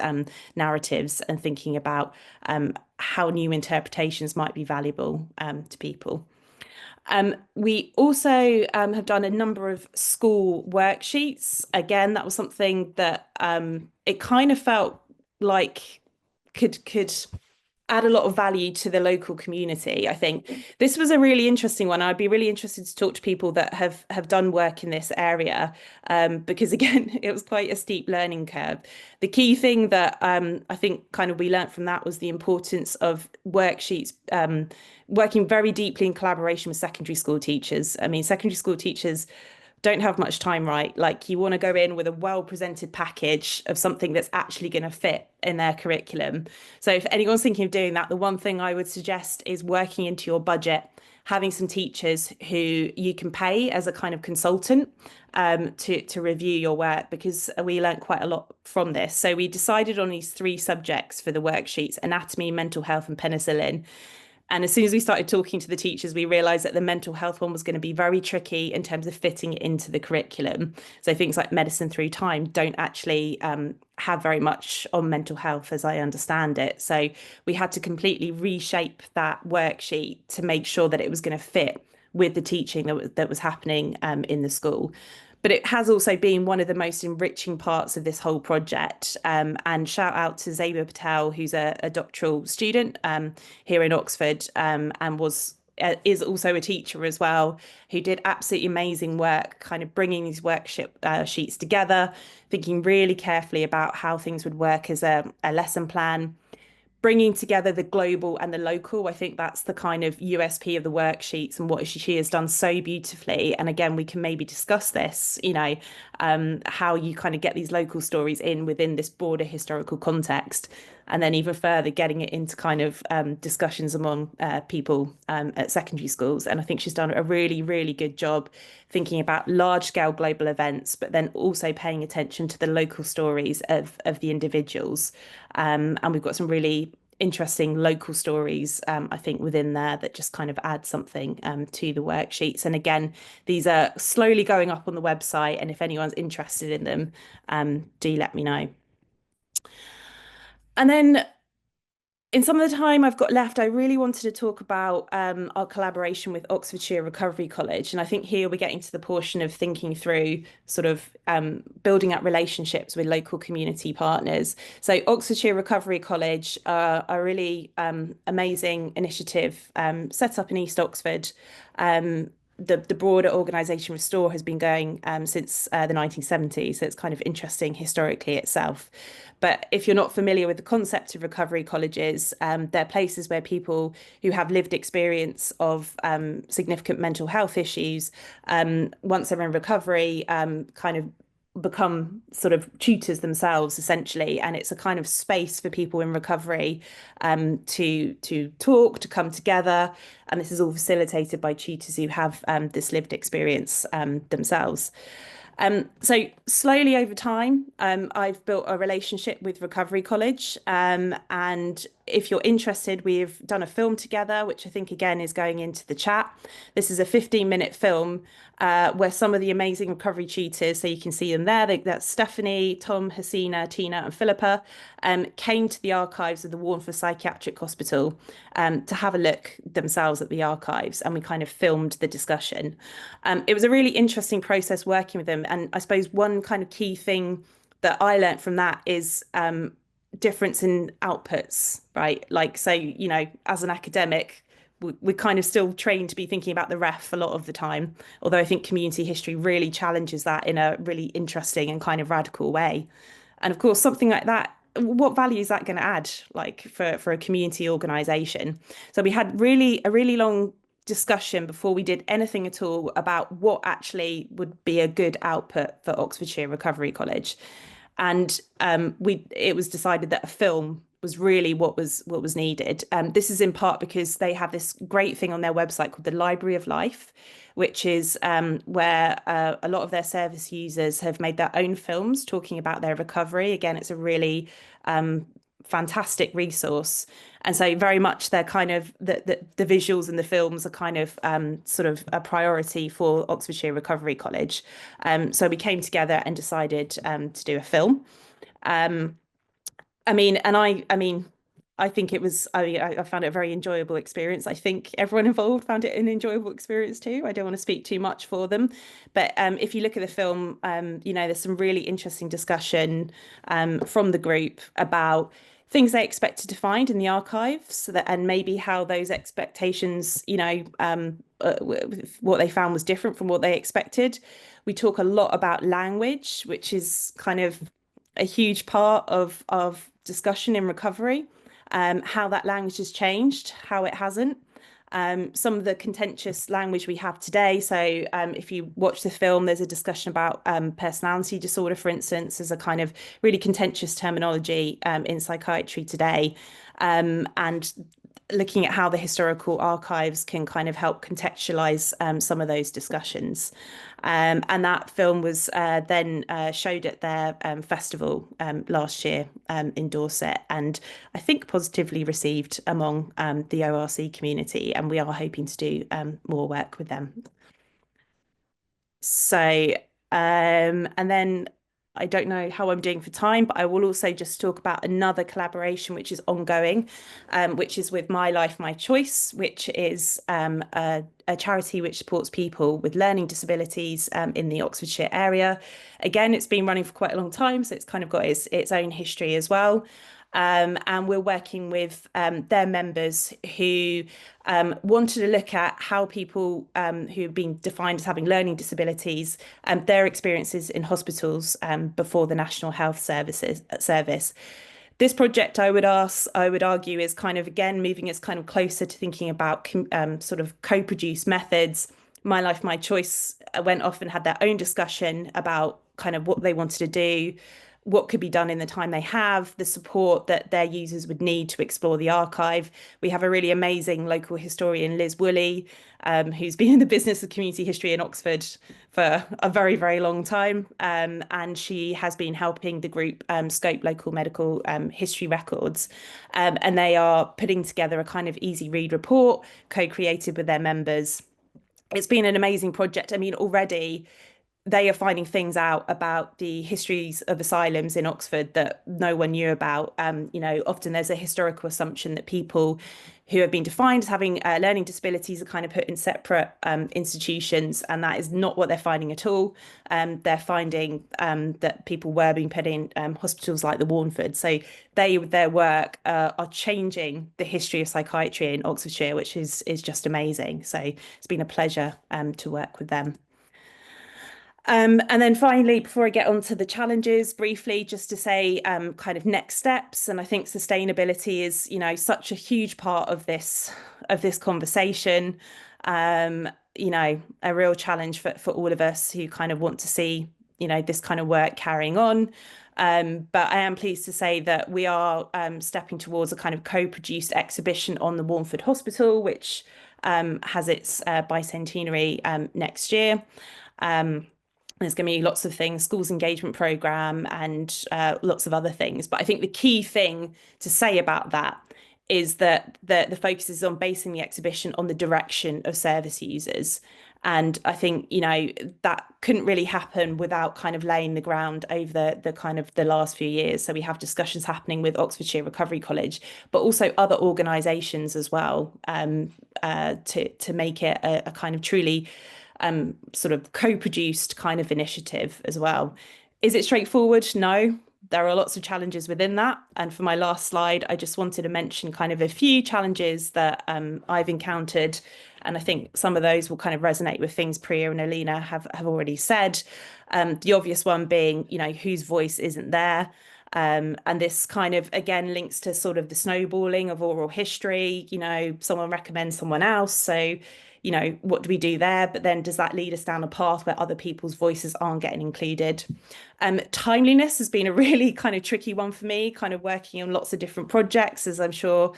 narratives and thinking about how new interpretations might be valuable to people. We also have done a number of school worksheets. Again, that was something that it kind of felt like could add a lot of value to the local community. I think this was a really interesting one. I'd be really interested to talk to people that have done work in this area because again, it was quite a steep learning curve. The key thing that I think kind of we learned from that was the importance of worksheets, working very deeply in collaboration with secondary school teachers. I mean, secondary school teachers don't have much time, right? Like you want to go in with a well-presented package of something that's actually going to fit in their curriculum. So if anyone's thinking of doing that, the one thing I would suggest is working into your budget, having some teachers who you can pay as a kind of consultant to review your work, because we learned quite a lot from this. So we decided on these 3 subjects for the worksheets: anatomy, mental health, and penicillin. And as soon as we started talking to the teachers, we realized that the mental health one was going to be very tricky in terms of fitting it into the curriculum. So things like medicine through time don't actually have very much on mental health, as I understand it. So we had to completely reshape that worksheet to make sure that it was going to fit with the teaching that was happening in the school. But it has also been one of the most enriching parts of this whole project. And shout out to Zeba Patel, who's a doctoral student here in Oxford and is also a teacher as well, who did absolutely amazing work, kind of bringing these sheets together, thinking really carefully about how things would work as a lesson plan, bringing together the global and the local. I think that's the kind of USP of the worksheets and what she has done so beautifully. And again, we can maybe discuss this, you know, how you kind of get these local stories in within this broader historical context, and then even further getting it into kind of discussions among people at secondary schools. And I think she's done a really, really good job thinking about large scale global events, but then also paying attention to the local stories of the individuals. And we've got some really interesting local stories, I think, within there that just kind of add something to the worksheets. And again, these are slowly going up on the website, and if anyone's interested in them, do let me know. And then in some of the time I've got left, I really wanted to talk about our collaboration with Oxfordshire Recovery College. And I think here we're getting to the portion of thinking through sort of building up relationships with local community partners. So Oxfordshire Recovery College are a really amazing initiative set up in East Oxford. The broader organisation Restore has been going since the 1970s, so it's kind of interesting historically itself. But if you're not familiar with the concept of recovery colleges, they're places where people who have lived experience of significant mental health issues, once they're in recovery, kind of become sort of tutors themselves essentially, and it's a kind of space for people in recovery to talk, to come together, and this is all facilitated by tutors who have this lived experience themselves. So slowly over time, I've built a relationship with Recovery College, and if you're interested, we've done a film together, which I think again is going into the chat. This is a 15-minute film where some of the amazing recovery tutors, so you can see them there, that's Stephanie, Tom, Hasina, Tina and Philippa, came to the archives of the Warneford Psychiatric Hospital to have a look themselves at the archives, and we kind of filmed the discussion. It was a really interesting process working with them, and I suppose one kind of key thing that I learned from that is difference in outputs, right? Like, so, you know, as an academic, we're kind of still trained to be thinking about the ref a lot of the time, although I think community history really challenges that in a really interesting and kind of radical way. And of course, something like that, what value is that going to add, like for a community organisation? So we had a really long discussion before we did anything at all about what actually would be a good output for Oxfordshire Recovery College. And it was decided that a film was really what was needed. This is in part because they have this great thing on their website called the Library of Life, which is where a lot of their service users have made their own films talking about their recovery. Again, it's a really fantastic resource. And so very much they're kind of the visuals and the films are kind of sort of a priority for Oxfordshire Recovery College. So we came together and decided to do a film. I mean, I think it was, I found it a very enjoyable experience. I think everyone involved found it an enjoyable experience too. I don't want to speak too much for them, but if you look at the film, you know, there's some really interesting discussion from the group about things they expected to find in the archives, and maybe how those expectations, you know, what they found was different from what they expected. We talk a lot about language, which is kind of a huge part of discussion in recovery, how that language has changed, how it hasn't. Some of the contentious language we have today. So if you watch the film, there's a discussion about personality disorder, for instance, as a kind of really contentious terminology in psychiatry today. And looking at how the historical archives can kind of help contextualize some of those discussions. And that film was then showed at their festival last year in Dorset, and I think positively received among the ORC community, and we are hoping to do more work with them. So, and then I don't know how I'm doing for time, but I will also just talk about another collaboration which is ongoing, which is with My Life, My Choice, which is a charity which supports people with learning disabilities in the Oxfordshire area. Again, it's been running for quite a long time, so it's kind of got its own history as well. And we're working with their members who wanted to look at how people who have been defined as having learning disabilities and their experiences in hospitals before the National Health Service. This project, I would argue, is kind of, again, moving us kind of closer to thinking about sort of co-produced methods. My Life, My Choice went off and had their own discussion about kind of what they wanted to do, what could be done in the time they have, the support that their users would need to explore the archive. We have a really amazing local historian, Liz Woolley, who's been in the business of community history in Oxford for a very, very long time. And she has been helping the group scope local medical history records. And they are putting together a kind of easy read report, co-created with their members. It's been an amazing project. I mean, already they are finding things out about the histories of asylums in Oxford that no one knew about. You know, often there's a historical assumption that people who have been defined as having learning disabilities are kind of put in separate institutions, and that is not what they're finding at all. They're finding that people were being put in hospitals like the Warneford. So they, with their work, are changing the history of psychiatry in Oxfordshire, which is just amazing. So it's been a pleasure to work with them. And then finally, before I get on to the challenges, briefly, just to say kind of next steps. And I think sustainability is, you know, such a huge part of this conversation. You know, a real challenge for all of us who kind of want to see this kind of work carrying on. But I am pleased to say that we are stepping towards a kind of co-produced exhibition on the Warneford Hospital, which has its bicentenary next year. There's going to be lots of things, schools engagement programme and lots of other things. But I think the key thing to say about that is that the focus is on basing the exhibition on the direction of service users. And I think, that couldn't really happen without kind of laying the ground over the kind of the last few years. So we have discussions happening with Oxfordshire Recovery College, but also other organisations as well, to make it a kind of truly sort of co-produced kind of initiative as well. Is it straightforward? No. There are lots of challenges within that. And for my last slide, I just wanted to mention kind of a few challenges that I've encountered. And I think some of those will kind of resonate with things Priya and Aleena have already said. The obvious one being, whose voice isn't there. And this kind of, again, links to sort of the snowballing of oral history. Someone recommends someone else. So, what do we do there? But then does that lead us down a path where other people's voices aren't getting included? Timeliness has been a really kind of tricky one for me, kind of working on lots of different projects, as I'm sure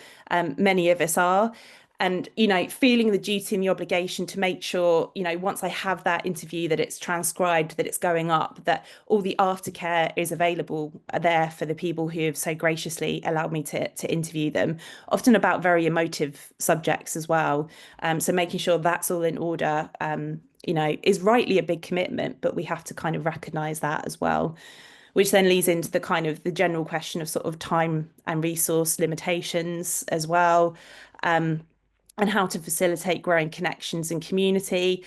many of us are. And, feeling the duty and the obligation to make sure, once I have that interview, that it's transcribed, that it's going up, that all the aftercare is available there for the people who have so graciously allowed me to interview them, often about very emotive subjects as well. So making sure that's all in order, is rightly a big commitment, but we have to kind of recognise that as well, which then leads into the kind of the general question of sort of time and resource limitations as well. And how to facilitate growing connections and community.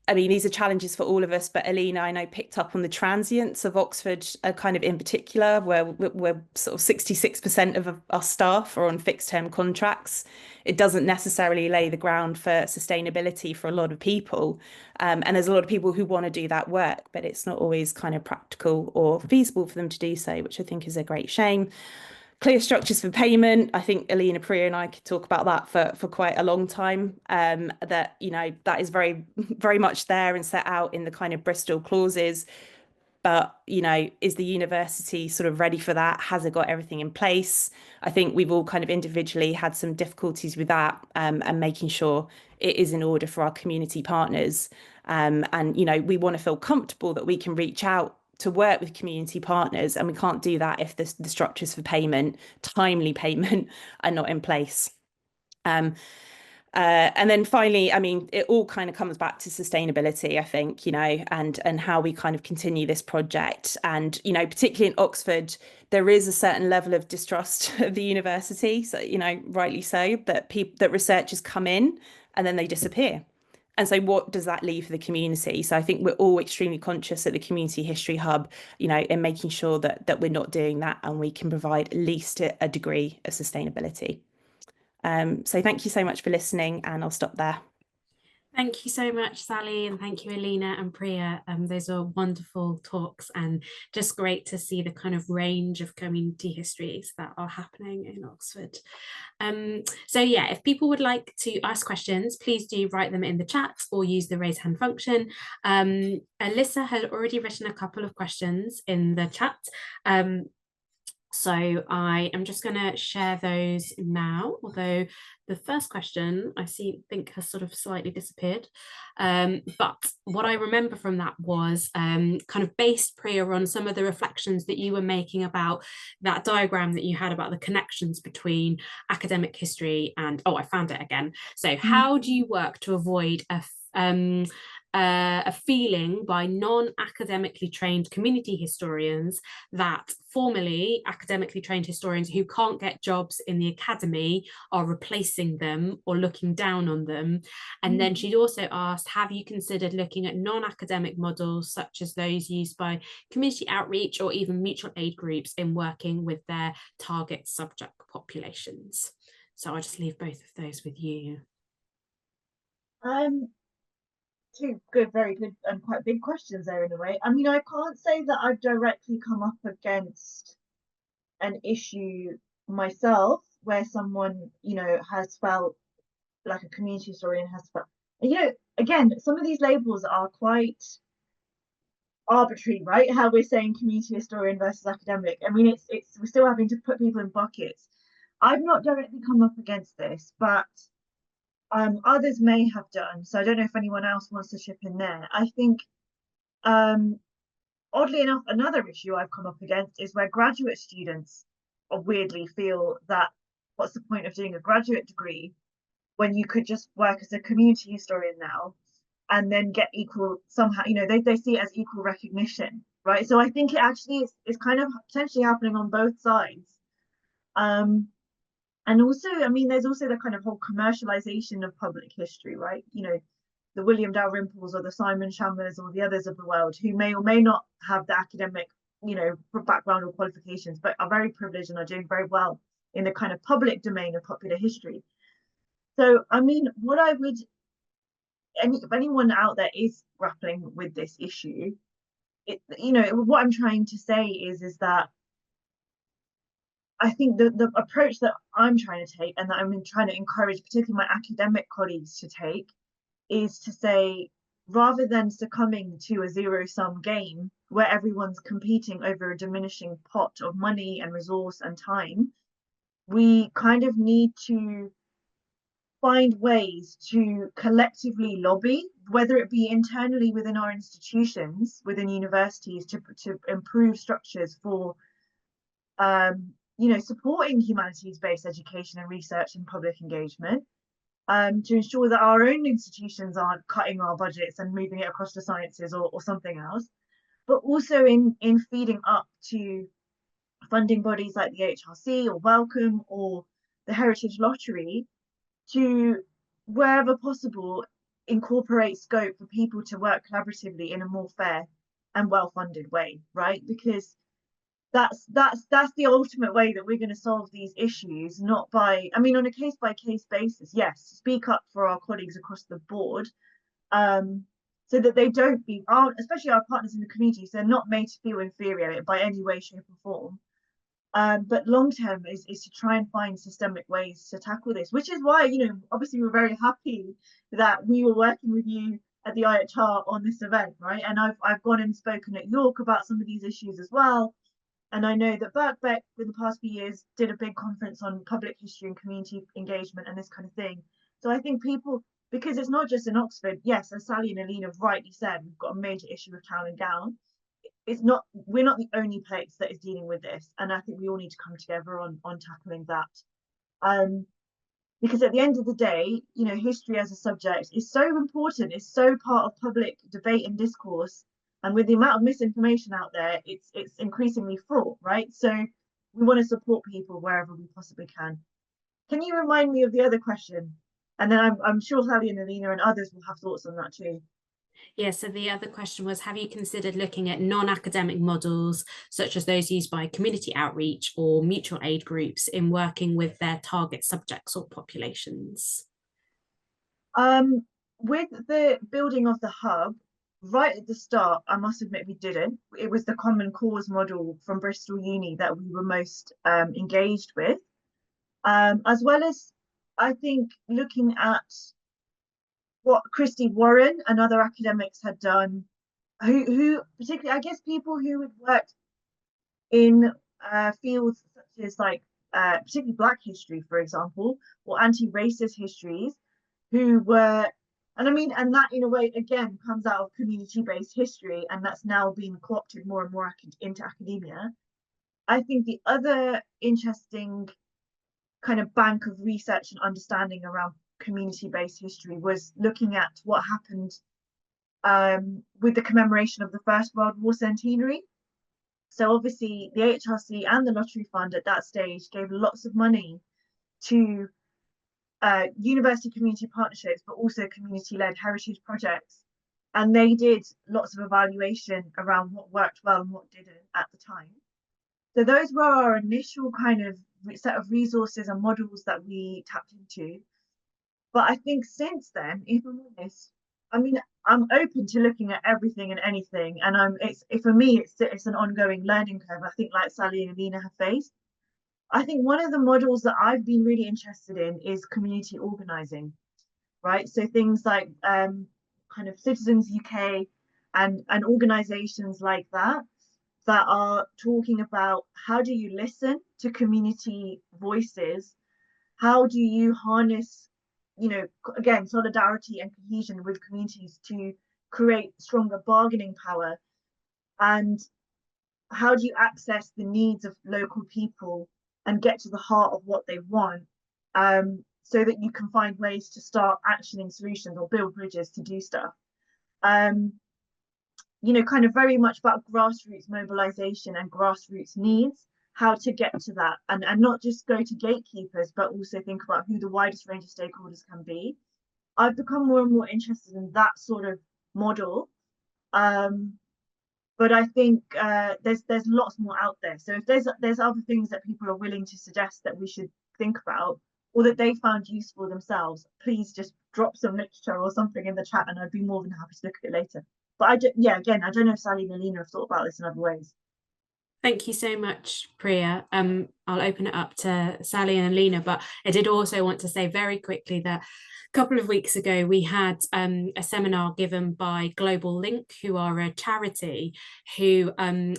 I mean, these are challenges for all of us, but Aleena, I know, picked up on the transients of Oxford kind of in particular, where we're sort of 66% of our staff are on fixed term contracts. It doesn't necessarily lay the ground for sustainability for a lot of people. And there's a lot of people who want to do that work, but it's not always kind of practical or feasible for them to do so, which I think is a great shame. Clear structures for payment. I think Aleena, Priya and I could talk about that for quite a long time. That is very, very much there and set out in the kind of Bristol clauses. But, is the university sort of ready for that? Has it got everything in place? I think we've all kind of individually had some difficulties with that, and making sure it is in order for our community partners. And, we want to feel comfortable that we can reach out to work with community partners, and we can't do that if the structures for payment, timely payment, are not in place. And then finally, I mean, it all kind of comes back to sustainability, I think, and how we kind of continue this project. And, particularly in Oxford, there is a certain level of distrust of the university, so, rightly so, that researchers come in and then they disappear. And so what does that leave for the community? So I think we're all extremely conscious at the Community History Hub, in making sure that we're not doing that, and we can provide at least a degree of sustainability. So thank you so much for listening, and I'll stop there. Thank you so much, Sally, and thank you, Aleena and Priya. Those are wonderful talks, and just great to see the kind of range of community histories that are happening in Oxford. So yeah, if people would like to ask questions, please do write them in the chat or use the raise hand function. Alyssa had already written a couple of questions in the chat. So I am just going to share those now, although the first question I think has sort of slightly disappeared. But what I remember from that was kind of based, Priya, on some of the reflections that you were making about that diagram that you had about the connections between academic history and, oh, I found it again. So how do you work to avoid a feeling by non-academically trained community historians that formerly academically trained historians who can't get jobs in the academy are replacing them or looking down on them? And then she'd also asked, have you considered looking at non-academic models such as those used by community outreach or even mutual aid groups in working with their target subject populations? So I'll just leave both of those with you. Two good, very good and quite big questions there in a way. I mean, I can't say that I've directly come up against an issue myself where someone, has felt like a community historian has felt, again, some of these labels are quite arbitrary, right? How we're saying community historian versus academic. I mean, it's we're still having to put people in buckets. I've not directly come up against this, but others may have done. So I don't know if anyone else wants to chip in there. I think, oddly enough, another issue I've come up against is where graduate students weirdly feel that what's the point of doing a graduate degree when you could just work as a community historian now and then get equal somehow, they see it as equal recognition, right? So I think it actually is kind of potentially happening on both sides. And also, I mean, there's also the kind of whole commercialization of public history, right? The William Dalrymples or the Simon Shammers or the others of the world who may or may not have the academic, background or qualifications, but are very privileged and are doing very well in the kind of public domain of popular history. So, I mean, what I would, if anyone out there is grappling with this issue, what I'm trying to say is that I think the approach that I'm trying to take and that I'm trying to encourage particularly my academic colleagues to take is to say, rather than succumbing to a zero-sum game where everyone's competing over a diminishing pot of money and resource and time, we kind of need to find ways to collectively lobby, whether it be internally within our institutions, within universities, to improve structures for supporting humanities-based education and research and public engagement, to ensure that our own institutions aren't cutting our budgets and moving it across the sciences or something else, but also in feeding up to funding bodies like the HRC or Wellcome or the Heritage Lottery to, wherever possible, incorporate scope for people to work collaboratively in a more fair and well-funded way, right? Because that's the ultimate way that we're going to solve these issues, not by, I mean, on a case-by-case basis. Yes, speak up for our colleagues across the board, so that they don't be, especially our partners in the community, so they're not made to feel inferior by any way, shape or form. But long term is to try and find systemic ways to tackle this, which is why, obviously we're very happy that we were working with you at the IHR on this event, right? And I've gone and spoken at York about some of these issues as well. And I know that Birkbeck in the past few years did a big conference on public history and community engagement and this kind of thing. So I think people, because it's not just in Oxford, yes, as Sally and Aleena rightly said, we've got a major issue with town and gown. We're not the only place that is dealing with this. And I think we all need to come together on tackling that. Because at the end of the day, history as a subject is so important, it's so part of public debate and discourse. And with the amount of misinformation out there, it's increasingly fraught, right? So we want to support people wherever we possibly can. Can you remind me of the other question? And then I'm sure Sally and Aleena and others will have thoughts on that too. Yeah, so the other question was, have you considered looking at non-academic models, such as those used by community outreach or mutual aid groups in working with their target subjects or populations? With the building of the hub, right at the start, I must admit we didn't. It was the Common Cause model from Bristol Uni that we were most engaged with, as well as, I think, looking at what Christy Warren and other academics had done, who particularly, I guess, people who had worked in fields such as particularly Black history, for example, or anti-racist histories, who were, and that in a way, again, comes out of community-based history, and that's now been co-opted more and more into academia. I think the other interesting kind of bank of research and understanding around community-based history was looking at what happened with the commemoration of the First World War centenary. So obviously the HRC and the Lottery Fund at that stage gave lots of money to university community partnerships, but also community-led heritage projects. And they did lots of evaluation around what worked well and what didn't at the time. So those were our initial kind of set of resources and models that we tapped into. But I think since then, if I'm honest, I'm open to looking at everything and anything, and for me it's an ongoing learning curve. I think, like Sally and Aleena have faced. I think one of the models that I've been really interested in is community organising, right? So things like kind of Citizens UK, and organizations like that are talking about how do you listen to community voices, how do you harness, again, solidarity and cohesion with communities to create stronger bargaining power, and how do you access the needs of local people and get to the heart of what they want, so that you can find ways to start actioning solutions or build bridges to do stuff. Kind of very much about grassroots mobilization and grassroots needs, how to get to that, and not just go to gatekeepers, but also think about who the widest range of stakeholders can be. I've become more and more interested in that sort of model. But I think there's lots more out there. So if there's other things that people are willing to suggest that we should think about, or that they found useful themselves, please just drop some literature or something in the chat, and I'd be more than happy to look at it later. But again, I don't know if Sally and Aleena have thought about this in other ways. Thank you so much, Priya. I'll open it up to Sally and Aleena, but I did also want to say very quickly that a couple of weeks ago, we had a seminar given by Global Link, who are a charity who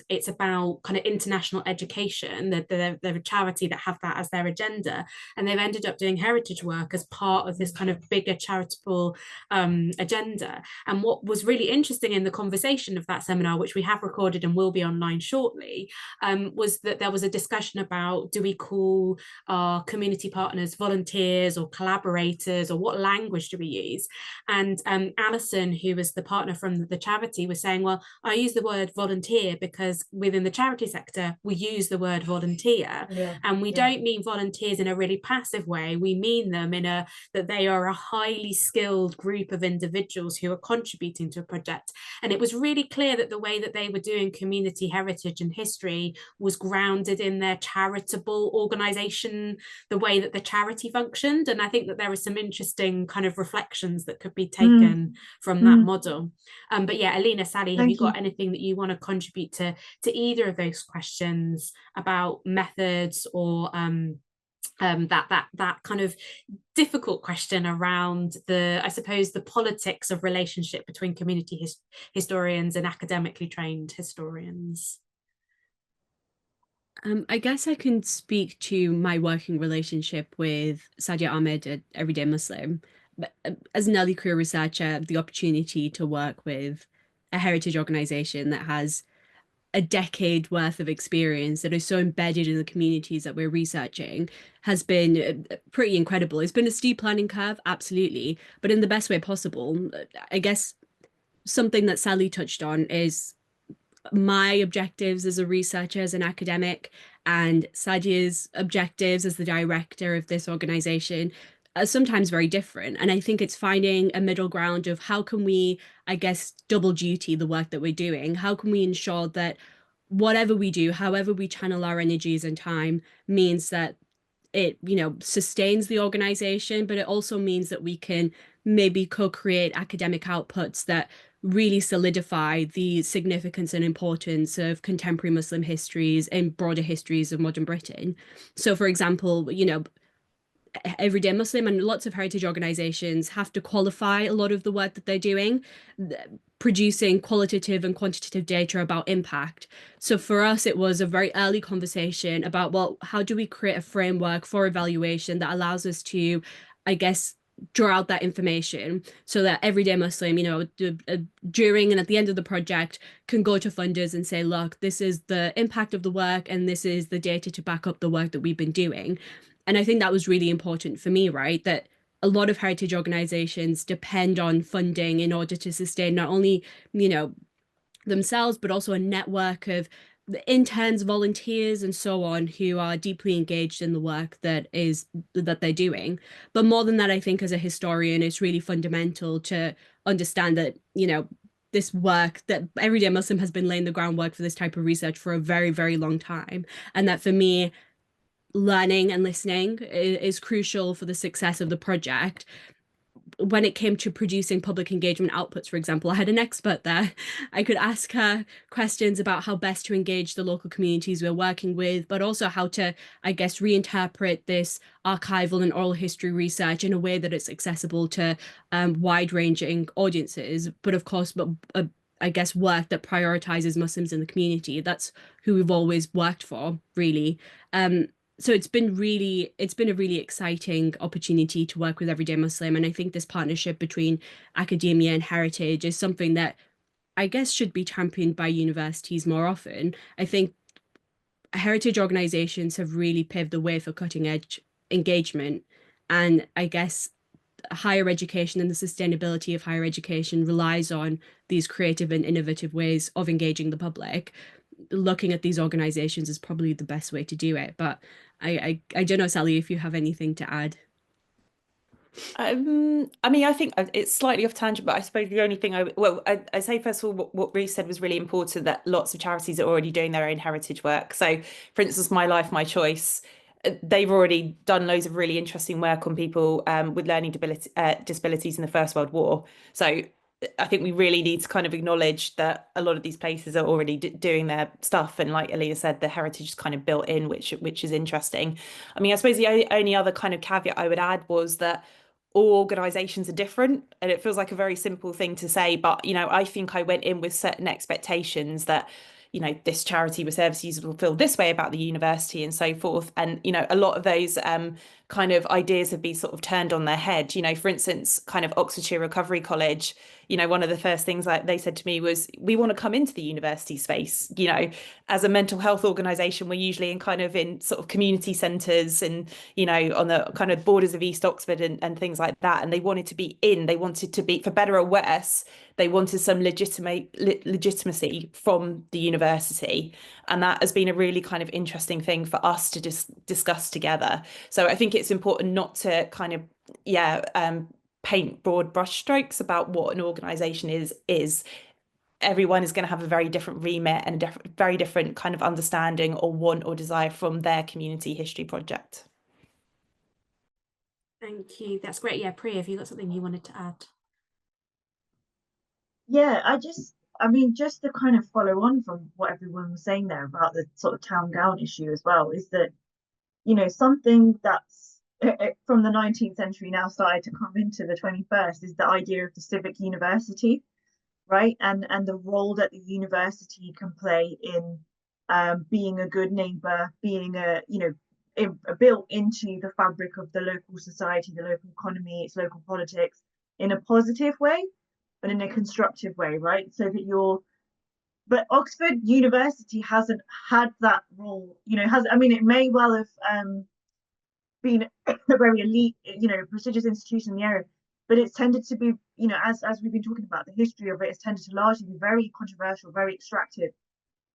it's about kind of international education. They're a charity that have that as their agenda, and they've ended up doing heritage work as part of this kind of bigger charitable agenda. And what was really interesting in the conversation of that seminar, which we have recorded and will be online shortly, was that there was a discussion about, do we call our community partners volunteers or collaborators, or what language do we use? And Alison, who was the partner from the charity, was saying, well, I use the word volunteer because within the charity sector, we use the word volunteer. Yeah. And we don't mean volunteers in a really passive way. We mean them in that they are a highly skilled group of individuals who are contributing to a project. And it was really clear that the way that they were doing community heritage and history was grounded in their charitable organization, the way that the charity functioned. And I think that there were some interesting kind of reflections that could be taken from that model. But yeah, Aleena, Sally, have you got anything that you want to contribute to either of those questions about methods, or that kind of difficult question around I suppose the politics of relationship between community historians and academically trained historians? I guess I can speak to my working relationship with Sadia Ahmed at Everyday Muslim. As an early career researcher, the opportunity to work with a heritage organization that has a decade worth of experience, that is so embedded in the communities that we're researching, has been pretty incredible. It's been a steep learning curve, absolutely, but in the best way possible. I guess something that Sally touched on is my objectives as a researcher, as an academic, and Sadia's objectives as the director of this organization are sometimes very different. And I think it's finding a middle ground of how can we, I guess, double duty the work that we're doing? How can we ensure that whatever we do, however we channel our energies and time, means that it, sustains the organization, but it also means that we can maybe co-create academic outputs that really solidify the significance and importance of contemporary Muslim histories and broader histories of modern Britain. So, for example, Everyday Muslim and lots of heritage organizations have to qualify a lot of the work that they're doing, producing qualitative and quantitative data about impact. So for us, it was a very early conversation about, well, how do we create a framework for evaluation that allows us to, I guess, draw out that information so that Everyday Muslim, during and at the end of the project, can go to funders and say, look, this is the impact of the work and this is the data to back up the work that we've been doing. And I think that was really important for me, right? That a lot of heritage organizations depend on funding in order to sustain not only, themselves, but also a network of interns, volunteers, and so on, who are deeply engaged in the work that they're doing. But more than that, I think as a historian, it's really fundamental to understand that, this work, that Everyday Muslim has been laying the groundwork for this type of research for a very, very long time. And that for me, learning and listening is crucial for the success of the project. When it came to producing public engagement outputs, for example, I had an expert there. I could ask her questions about how best to engage the local communities we're working with, but also how to, I guess, reinterpret this archival and oral history research in a way that it's accessible to wide-ranging audiences. But of course, I guess, work that prioritizes Muslims in the community. That's who we've always worked for, really. So it's been a really exciting opportunity to work with Everyday Muslim. And I think this partnership between academia and heritage is something that I guess should be championed by universities more often. I think heritage organizations have really paved the way for cutting edge engagement. And I guess higher education and the sustainability of higher education relies on these creative and innovative ways of engaging the public. Looking at these organizations is probably the best way to do it. But I don't know, Sally, if you have anything to add. I mean, I think it's slightly off tangent, but I suppose the only thing I say first of all, what Ruth said was really important, that lots of charities are already doing their own heritage work. So, for instance, My Life, My Choice, they've already done loads of really interesting work on people with learning disabilities in the First World War. So I think we really need to kind of acknowledge that a lot of these places are already doing their stuff, and like Aleena said, the heritage is kind of built in, which is interesting. I mean, I suppose the only other kind of caveat I would add was that all organizations are different, and it feels like a very simple thing to say, but I think I went in with certain expectations that this charity with service users will feel this way about the university and so forth, and a lot of those kind of ideas have been sort of turned on their head. For instance, kind of Oxfordshire Recovery College, one of the first things that they said to me was, we want to come into the university space. As a mental health organization, we're usually in sort of community centres and on the kind of borders of East Oxford and things like that, and they wanted to be for better or worse, they wanted some legitimacy from the university, and that has been a really kind of interesting thing for us to discuss together. So I think it's important not to kind of paint broad brushstrokes about what an organisation is. Everyone is going to have a very different remit and a very different kind of understanding or want or desire from their community history project. Thank you. That's great. Yeah, Priya, have you got something you wanted to add? Yeah, I mean, just to kind of follow on from what everyone was saying there about the sort of town gown issue as well, is that, something that's from the 19th century now started to come into the 21st is the idea of the civic university, right? And the role that the university can play in being a good neighbor, being built into the fabric of the local society, the local economy, its local politics, in a positive way, but in a constructive way, right? So that but Oxford University hasn't had that role, it may well have been a very elite, prestigious institution in the area, but it's tended to be, as we've been talking about, the history of it has tended to largely be very controversial, very extractive,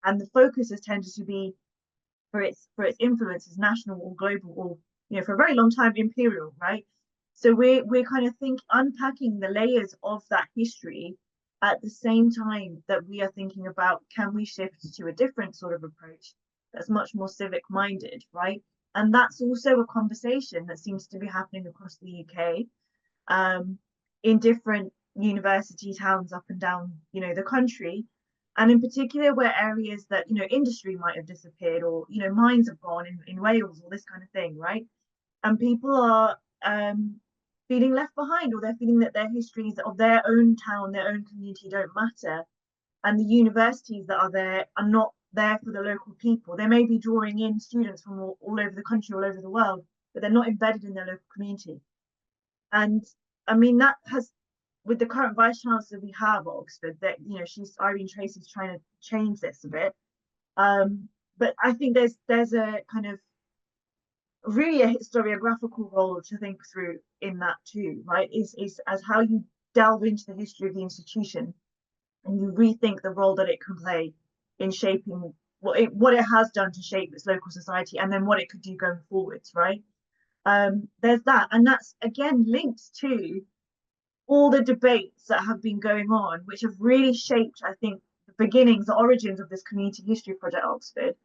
and the focus has tended to be for its influence as national or global, or for a very long time imperial, right? So we're kind of unpacking the layers of that history at the same time that we are thinking about, can we shift to a different sort of approach that's much more civic minded, right? And that's also a conversation that seems to be happening across the UK, in different university towns up and down, the country. And in particular, where areas that, industry might have disappeared, or, mines have gone in Wales, or this kind of thing, right? And people are feeling left behind, or they're feeling that their histories of their own town, their own community don't matter. And the universities that are there are not there for the local people. They may be drawing in students from all over the country, all over the world, but they're not embedded in their local community. And I mean, that has, with the current vice chancellor we have at Oxford, that Irene Tracy's trying to change this a bit. But I think there's a kind of really a historiographical role to think through in that too, right? Is as how you delve into the history of the institution and you rethink the role that it can play in shaping what it has done to shape its local society, and then what it could do going forwards, right? There's that, and that's again linked to all the debates that have been going on, which have really shaped, I think, the origins of this community history project at Oxford,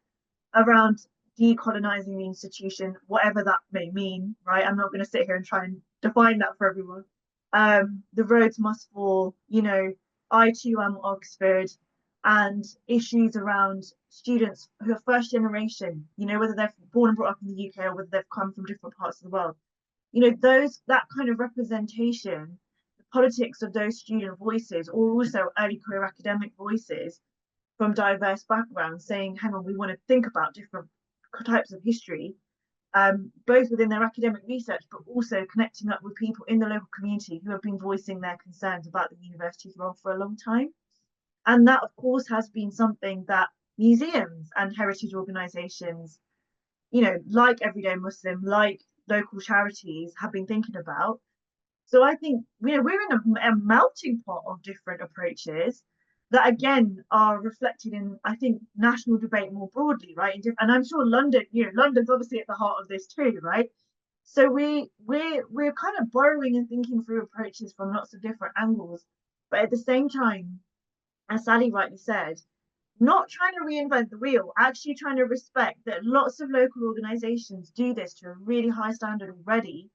around decolonizing the institution, whatever that may mean, right? I'm not going to sit here and try and define that for everyone. The roads must fall, I too am Oxford, and issues around students who are first generation, whether they're born and brought up in the UK or whether they've come from different parts of the world. That kind of representation, the politics of those student voices, or also early career academic voices from diverse backgrounds saying, hang on, we want to think about different types of history, both within their academic research, but also connecting up with people in the local community who have been voicing their concerns about the university's role for a long time. And that, of course, has been something that museums and heritage organisations, you know, like Everyday Muslim, like local charities, have been thinking about. So I think, you know, we're in a melting pot of different approaches that again are reflected in, I think, national debate more broadly, right? And I'm sure London, you know, London's obviously at the heart of this too, right? So we're kind of borrowing and thinking through approaches from lots of different angles, but at the same time, as Sally rightly said, not trying to reinvent the wheel, actually trying to respect that lots of local organizations do this to a really high standard already.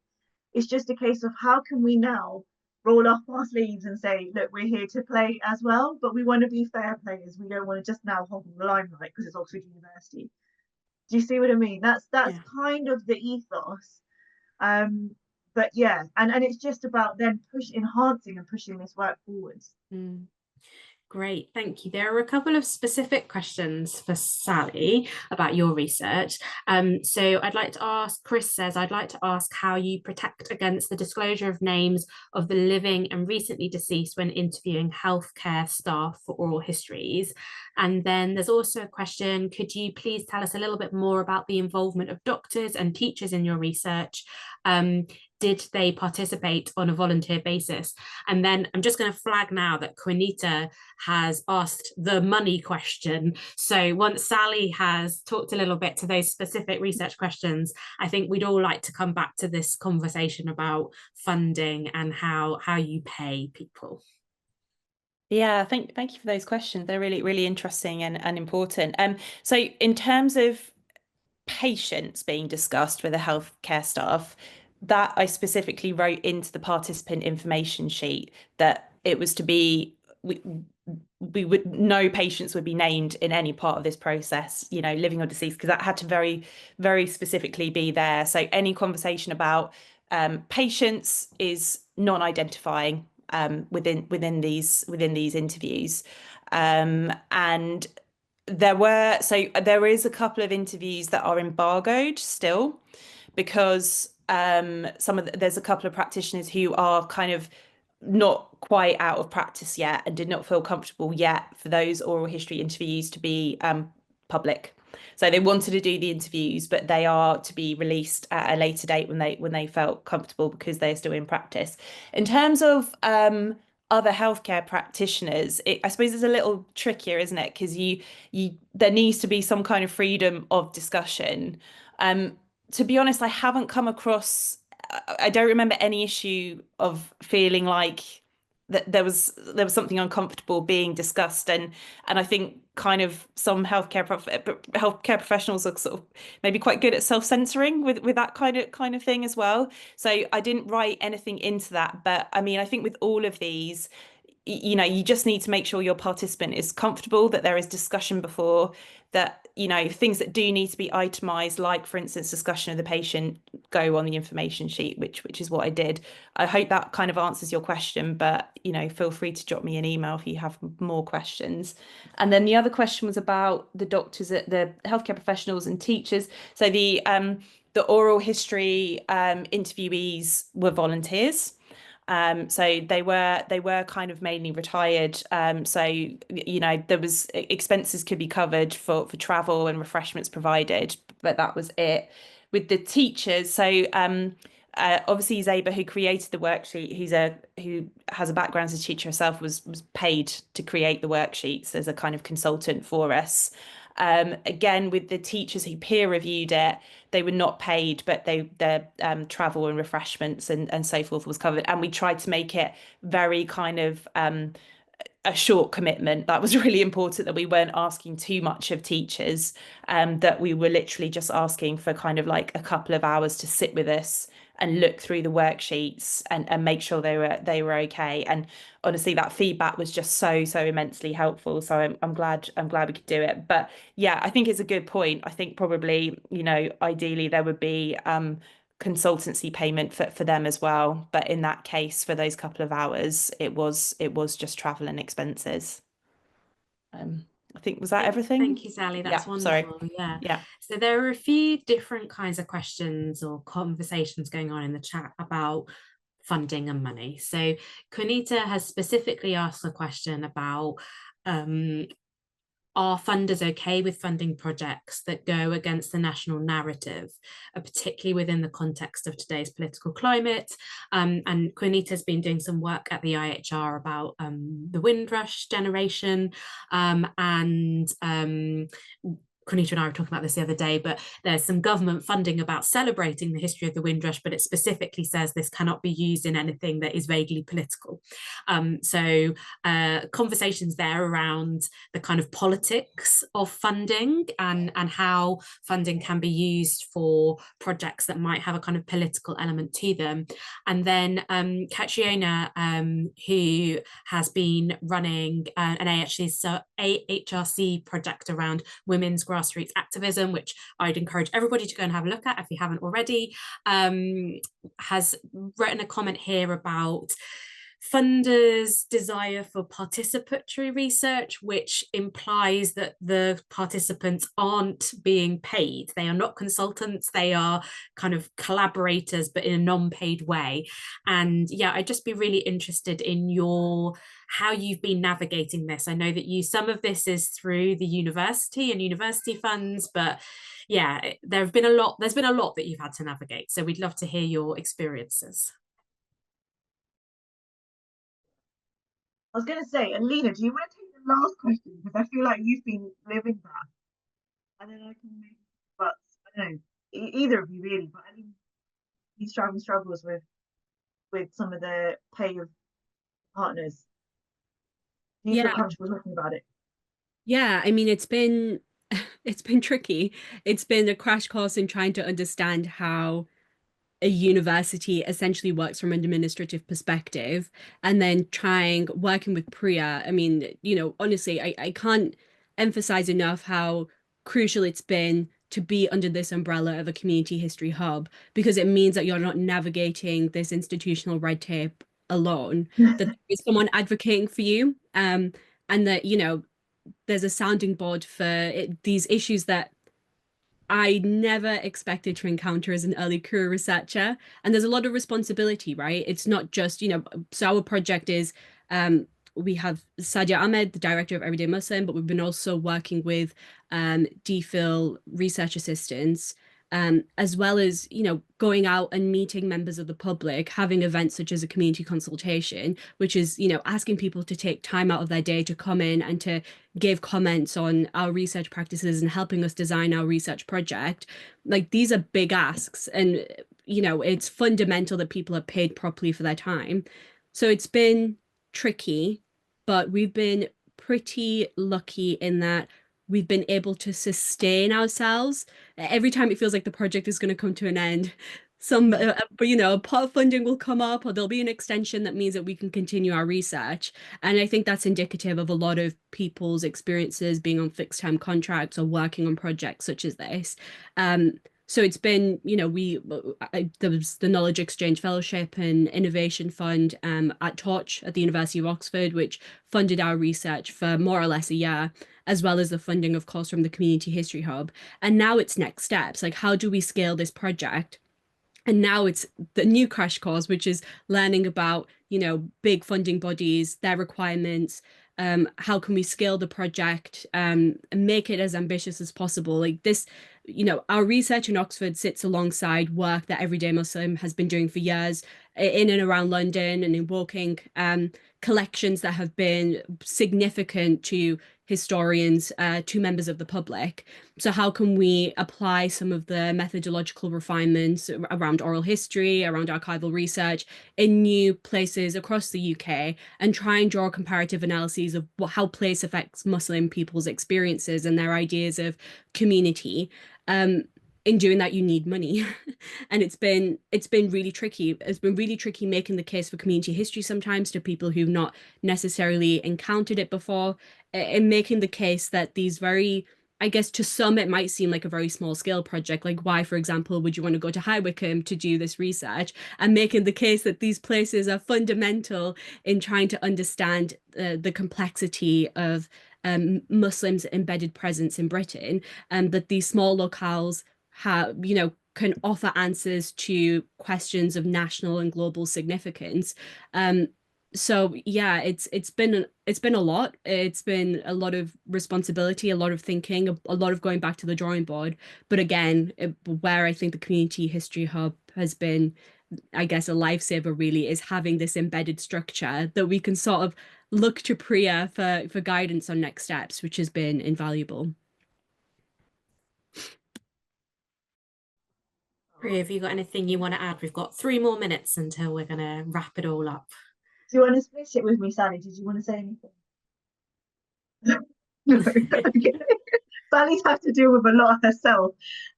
It's just a case of how can we now roll up our sleeves and say, look, we're here to play as well, but we want to be fair players. We don't want to just now hog the limelight because it's Oxford University. Do you see what I mean? That's kind of the ethos. But yeah, and it's just about then enhancing and pushing this work forwards. Great, thank you. There are a couple of specific questions for Sally about your research. So I'd like to ask, Chris says, I'd like to ask how you protect against the disclosure of names of the living and recently deceased when interviewing healthcare staff for oral histories. And then there's also a question, could you please tell us a little bit more about the involvement of doctors and teachers in your research? Did they participate on a volunteer basis? And then I'm just going to flag now that Quinita has asked the money question. So once Sally has talked a little bit to those specific research questions, I think we'd all like to come back to this conversation about funding and how you pay people. Yeah, thank you for those questions. They're really, really interesting and important. So in terms of patients being discussed with the healthcare staff, that I specifically wrote into the participant information sheet that it was to be, we would, no patients would be named in any part of this process, you know, living or deceased, because that had to very, very specifically be there. So any conversation about patients is non-identifying within these interviews, and there is a couple of interviews that are embargoed still, because there's a couple of practitioners who are kind of not quite out of practice yet and did not feel comfortable yet for those oral history interviews to be public. So they wanted to do the interviews, but they are to be released at a later date when they felt comfortable, because they're still in practice. In terms of other healthcare practitioners, I suppose it's a little trickier, isn't it? Because there needs to be some kind of freedom of discussion. To be honest, I haven't come across, I don't remember any issue of feeling like that there was something uncomfortable being discussed, and I think kind of some healthcare professionals are sort of maybe quite good at self-censoring with that kind of thing as well. So I didn't write anything into that, but I mean, I think with all of these, you know, you just need to make sure your participant is comfortable, that there is discussion before, that, you know, things that do need to be itemized, like for instance discussion of the patient, go on the information sheet, which is what I did. I hope that kind of answers your question, but you know, feel free to drop me an email if you have more questions. And then the other question was about the doctors, the healthcare professionals and teachers. So the oral history interviewees were volunteers. So they were kind of mainly retired. So, you know, there was expenses could be covered for travel and refreshments provided, but that was it. With the teachers, so obviously Zeba, who created the worksheet, who has a background as a teacher herself, was paid to create the worksheets as a kind of consultant for us. Again, with the teachers who peer reviewed it, they were not paid, but their travel and refreshments and so forth was covered. And we tried to make it very kind of a short commitment. That was really important, that we weren't asking too much of teachers, that we were literally just asking for kind of like a couple of hours to sit with us and look through the worksheets and make sure they were okay. And honestly, that feedback was just so immensely helpful. So I'm glad we could do it. But yeah, I think it's a good point. I think probably, you know, ideally there would be consultancy payment for them as well. But in that case, for those couple of hours, it was just travel and expenses. I think, was that everything? Thank you, Sally. That's wonderful. Sorry. Yeah. Yeah. So there are a few different kinds of questions or conversations going on in the chat about funding and money. So Kunita has specifically asked a question about are funders okay with funding projects that go against the national narrative, particularly within the context of today's political climate? And Quinita's been doing some work at the IHR about the Windrush generation, and Kunita and I were talking about this the other day, but there's some government funding about celebrating the history of the Windrush, but it specifically says this cannot be used in anything that is vaguely political. So conversations there around the kind of politics of funding and how funding can be used for projects that might have a kind of political element to them. And then Catriona, who has been running an AHRC project around women's grassroots activism, which I'd encourage everybody to go and have a look at if you haven't already, has written a comment here about funders' desire for participatory research, which implies that the participants aren't being paid. They are not consultants, they are kind of collaborators, but in a non-paid way. And yeah, I'd just be really interested in how you've been navigating this. I know that some of this is through the university and university funds, but yeah, there's been a lot that you've had to navigate. So we'd love to hear your experiences. I was going to say, Aleena, do you want to take the last question? Because I feel like you've been living that. And then I can maybe, but I don't know, either of you really, but I mean, these struggles with some of the pay of partners. Do you feel comfortable talking about it? Yeah, I mean, it's been tricky. It's been a crash course in trying to understand how a university essentially works from an administrative perspective, and then working with Priya. I mean, honestly, I can't emphasize enough how crucial it's been to be under this umbrella of a community history hub, because it means that you're not navigating this institutional red tape alone, that there is someone advocating for you, and that, there's a sounding board for these issues that I never expected to encounter as an early career researcher. And there's a lot of responsibility, right? It's not just, so our project is, we have Sadia Ahmed, the director of Everyday Muslim, but we've been also working with DPhil research assistants, as well as, going out and meeting members of the public, having events such as a community consultation, which is, asking people to take time out of their day to come in and to give comments on our research practices and helping us design our research project. Like, these are big asks, and, it's fundamental that people are paid properly for their time. So it's been tricky, but we've been pretty lucky in that we've been able to sustain ourselves. Every time it feels like the project is going to come to an end, a pot of funding will come up, or there'll be an extension that means that we can continue our research. And I think that's indicative of a lot of people's experiences being on fixed term contracts or working on projects such as this. So it's been, there was the Knowledge Exchange Fellowship and Innovation Fund at Torch at the University of Oxford, which funded our research for more or less a year, as well as the funding, of course, from the Community History Hub. And now it's next steps, like, how do we scale this project? And now it's the new crash course, which is learning about, big funding bodies, their requirements, how can we scale the project and make it as ambitious as possible. Like this, our research in Oxford sits alongside work that Everyday Muslim has been doing for years in and around London and invoking collections that have been significant to historians, to members of the public. So how can we apply some of the methodological refinements around oral history, around archival research in new places across the UK, and try and draw comparative analyses of how place affects Muslim people's experiences and their ideas of community. In doing that, you need money. And it's been really tricky. It's been really tricky making the case for community history sometimes to people who've not necessarily encountered it before, in making the case that these very I guess to some it might seem like a very small scale project. Like, why, for example, would you want to go to High Wycombe to do this research? And making the case that these places are fundamental in trying to understand the complexity of Muslims' embedded presence in Britain, and that these small locales have, can offer answers to questions of national and global significance. So yeah, it's been a lot. It's been a lot of responsibility, a lot of thinking, a lot of going back to the drawing board. But again, where I think the Community History Hub has been, I guess, a lifesaver really, is having this embedded structure that we can sort of look to Priya for guidance on next steps, which has been invaluable. Priya, have you got anything you want to add? We've got 3 more minutes until we're going to wrap it all up. Do you want to split it with me, Sally? Did you want to say anything? No. Okay. Sally's had to deal with a lot herself.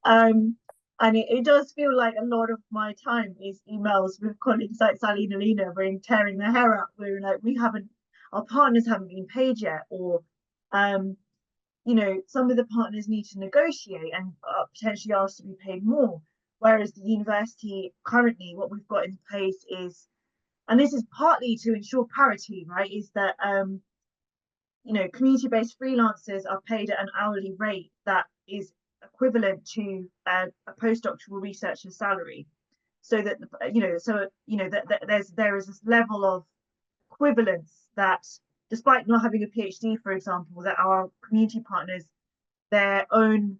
And it does feel like a lot of my time is emails with colleagues like Sally and Aleena tearing their hair out. We're like, our partners haven't been paid yet, or some of the partners need to negotiate and potentially ask to be paid more. Whereas the university currently, what we've got in place is, and this is partly to ensure parity, right, is that community-based freelancers are paid at an hourly rate that is equivalent to a postdoctoral researcher's salary, so that there is this level of equivalence that, despite not having a PhD, for example, that our community partners, their own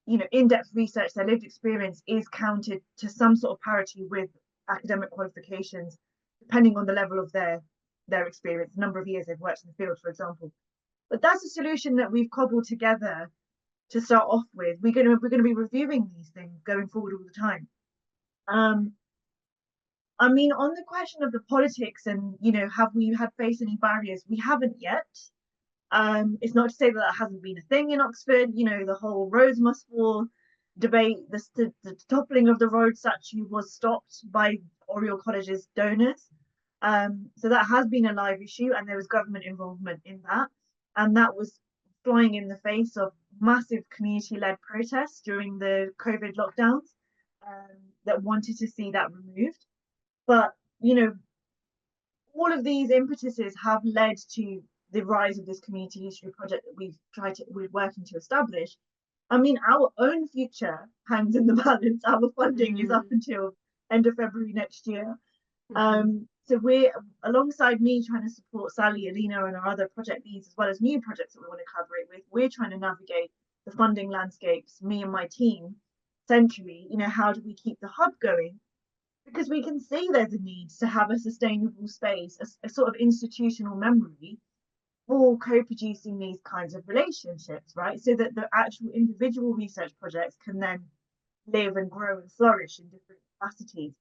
in-depth research, their lived experience is counted to some sort of parity with academic qualifications, depending on the level of their experience, the number of years they've worked in the field, for example. But that's a solution that we've cobbled together to start off with. We're going to be reviewing these things going forward all the time. I mean, on the question of the politics and, have we faced any barriers? We haven't yet. It's not to say that hasn't been a thing in Oxford. The whole roads must fall debate, the toppling of the road statue was stopped by Oriel College's donors. So that has been a live issue, and there was government involvement in that. And that was flying in the face of massive community-led protests during the COVID lockdowns that wanted to see that removed. But, all of these impetuses have led to the rise of this community history project that we're working to establish. I mean, our own future hangs in the balance. Our funding is up until end of February next year. So we're, alongside me trying to support Sally, Aleena, and our other project leads, as well as new projects that we want to collaborate with, we're trying to navigate the funding landscapes, me and my team, centrally. How do we keep the hub going? Because we can see there's a need to have a sustainable space, a sort of institutional memory for co-producing these kinds of relationships, right? So that the actual individual research projects can then live and grow and flourish in different capacities.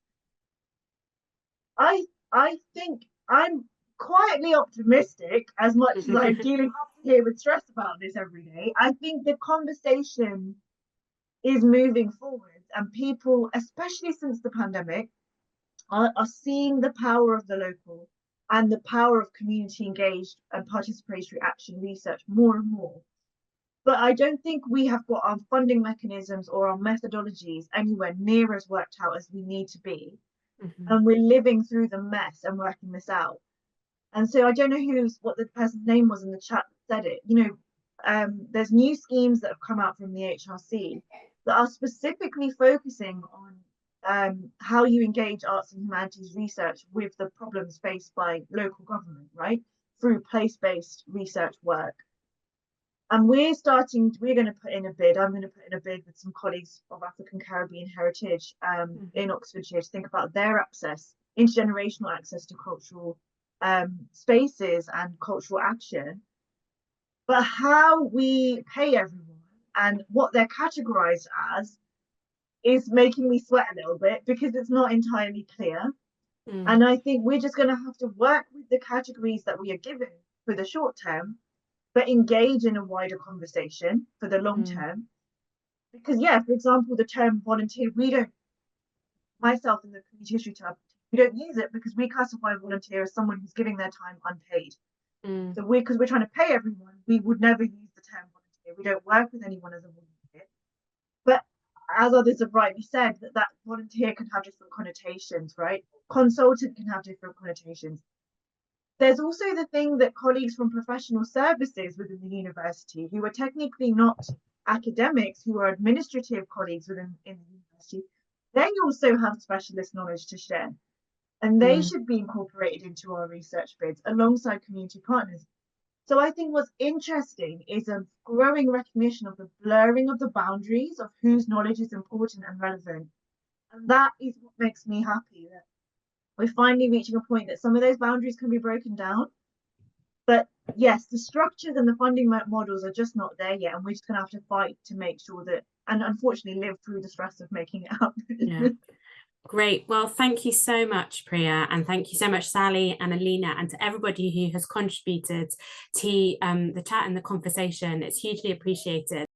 I think I'm quietly optimistic, as much as I'm dealing up here with stress about this every day. I think the conversation is moving forward, and people, especially since the pandemic, are seeing the power of the local and the power of community engaged and participatory action research more and more. But I don't think we have got our funding mechanisms or our methodologies anywhere near as worked out as we need to be. And we're living through the mess and working this out. And so I don't know what the person's name was in the chat that said it. There's new schemes that have come out from the HRC that are specifically focusing on how you engage arts and humanities research with the problems faced by local government, right? Through place-based research work. And we're going to put in a bid. I'm going to put in a bid with some colleagues of African Caribbean heritage in Oxfordshire to think about their access, intergenerational access to cultural spaces and cultural action. But how we pay everyone and what they're categorized as is making me sweat a little bit, because it's not entirely clear. And I think we're just going to have to work with the categories that we are given for the short term, but engage in a wider conversation for the long term. Because, for example, the term volunteer, myself and the Community History Hub, we don't use it because we classify volunteer as someone who's giving their time unpaid. So because we're trying to pay everyone, we would never use the term volunteer. volunteer. We don't work with anyone as a volunteer. But as others have rightly said, that volunteer can have different connotations, right? Consultant can have different connotations. There's also the thing that colleagues from professional services within the university, who are technically not academics, who are administrative colleagues in the university, they also have specialist knowledge to share. And they should be incorporated into our research bids alongside community partners. So I think what's interesting is a growing recognition of the blurring of the boundaries of whose knowledge is important and relevant. And that is what makes me happy, that we're finally reaching a point that some of those boundaries can be broken down. But yes, the structures and the funding models are just not there yet. And we're just going to have to fight to make sure that, and unfortunately live through the stress of making it happen. Yeah. Great. Well, thank you so much, Priya, and thank you so much, Sally and Aleena, and to everybody who has contributed to the chat and the conversation. It's hugely appreciated.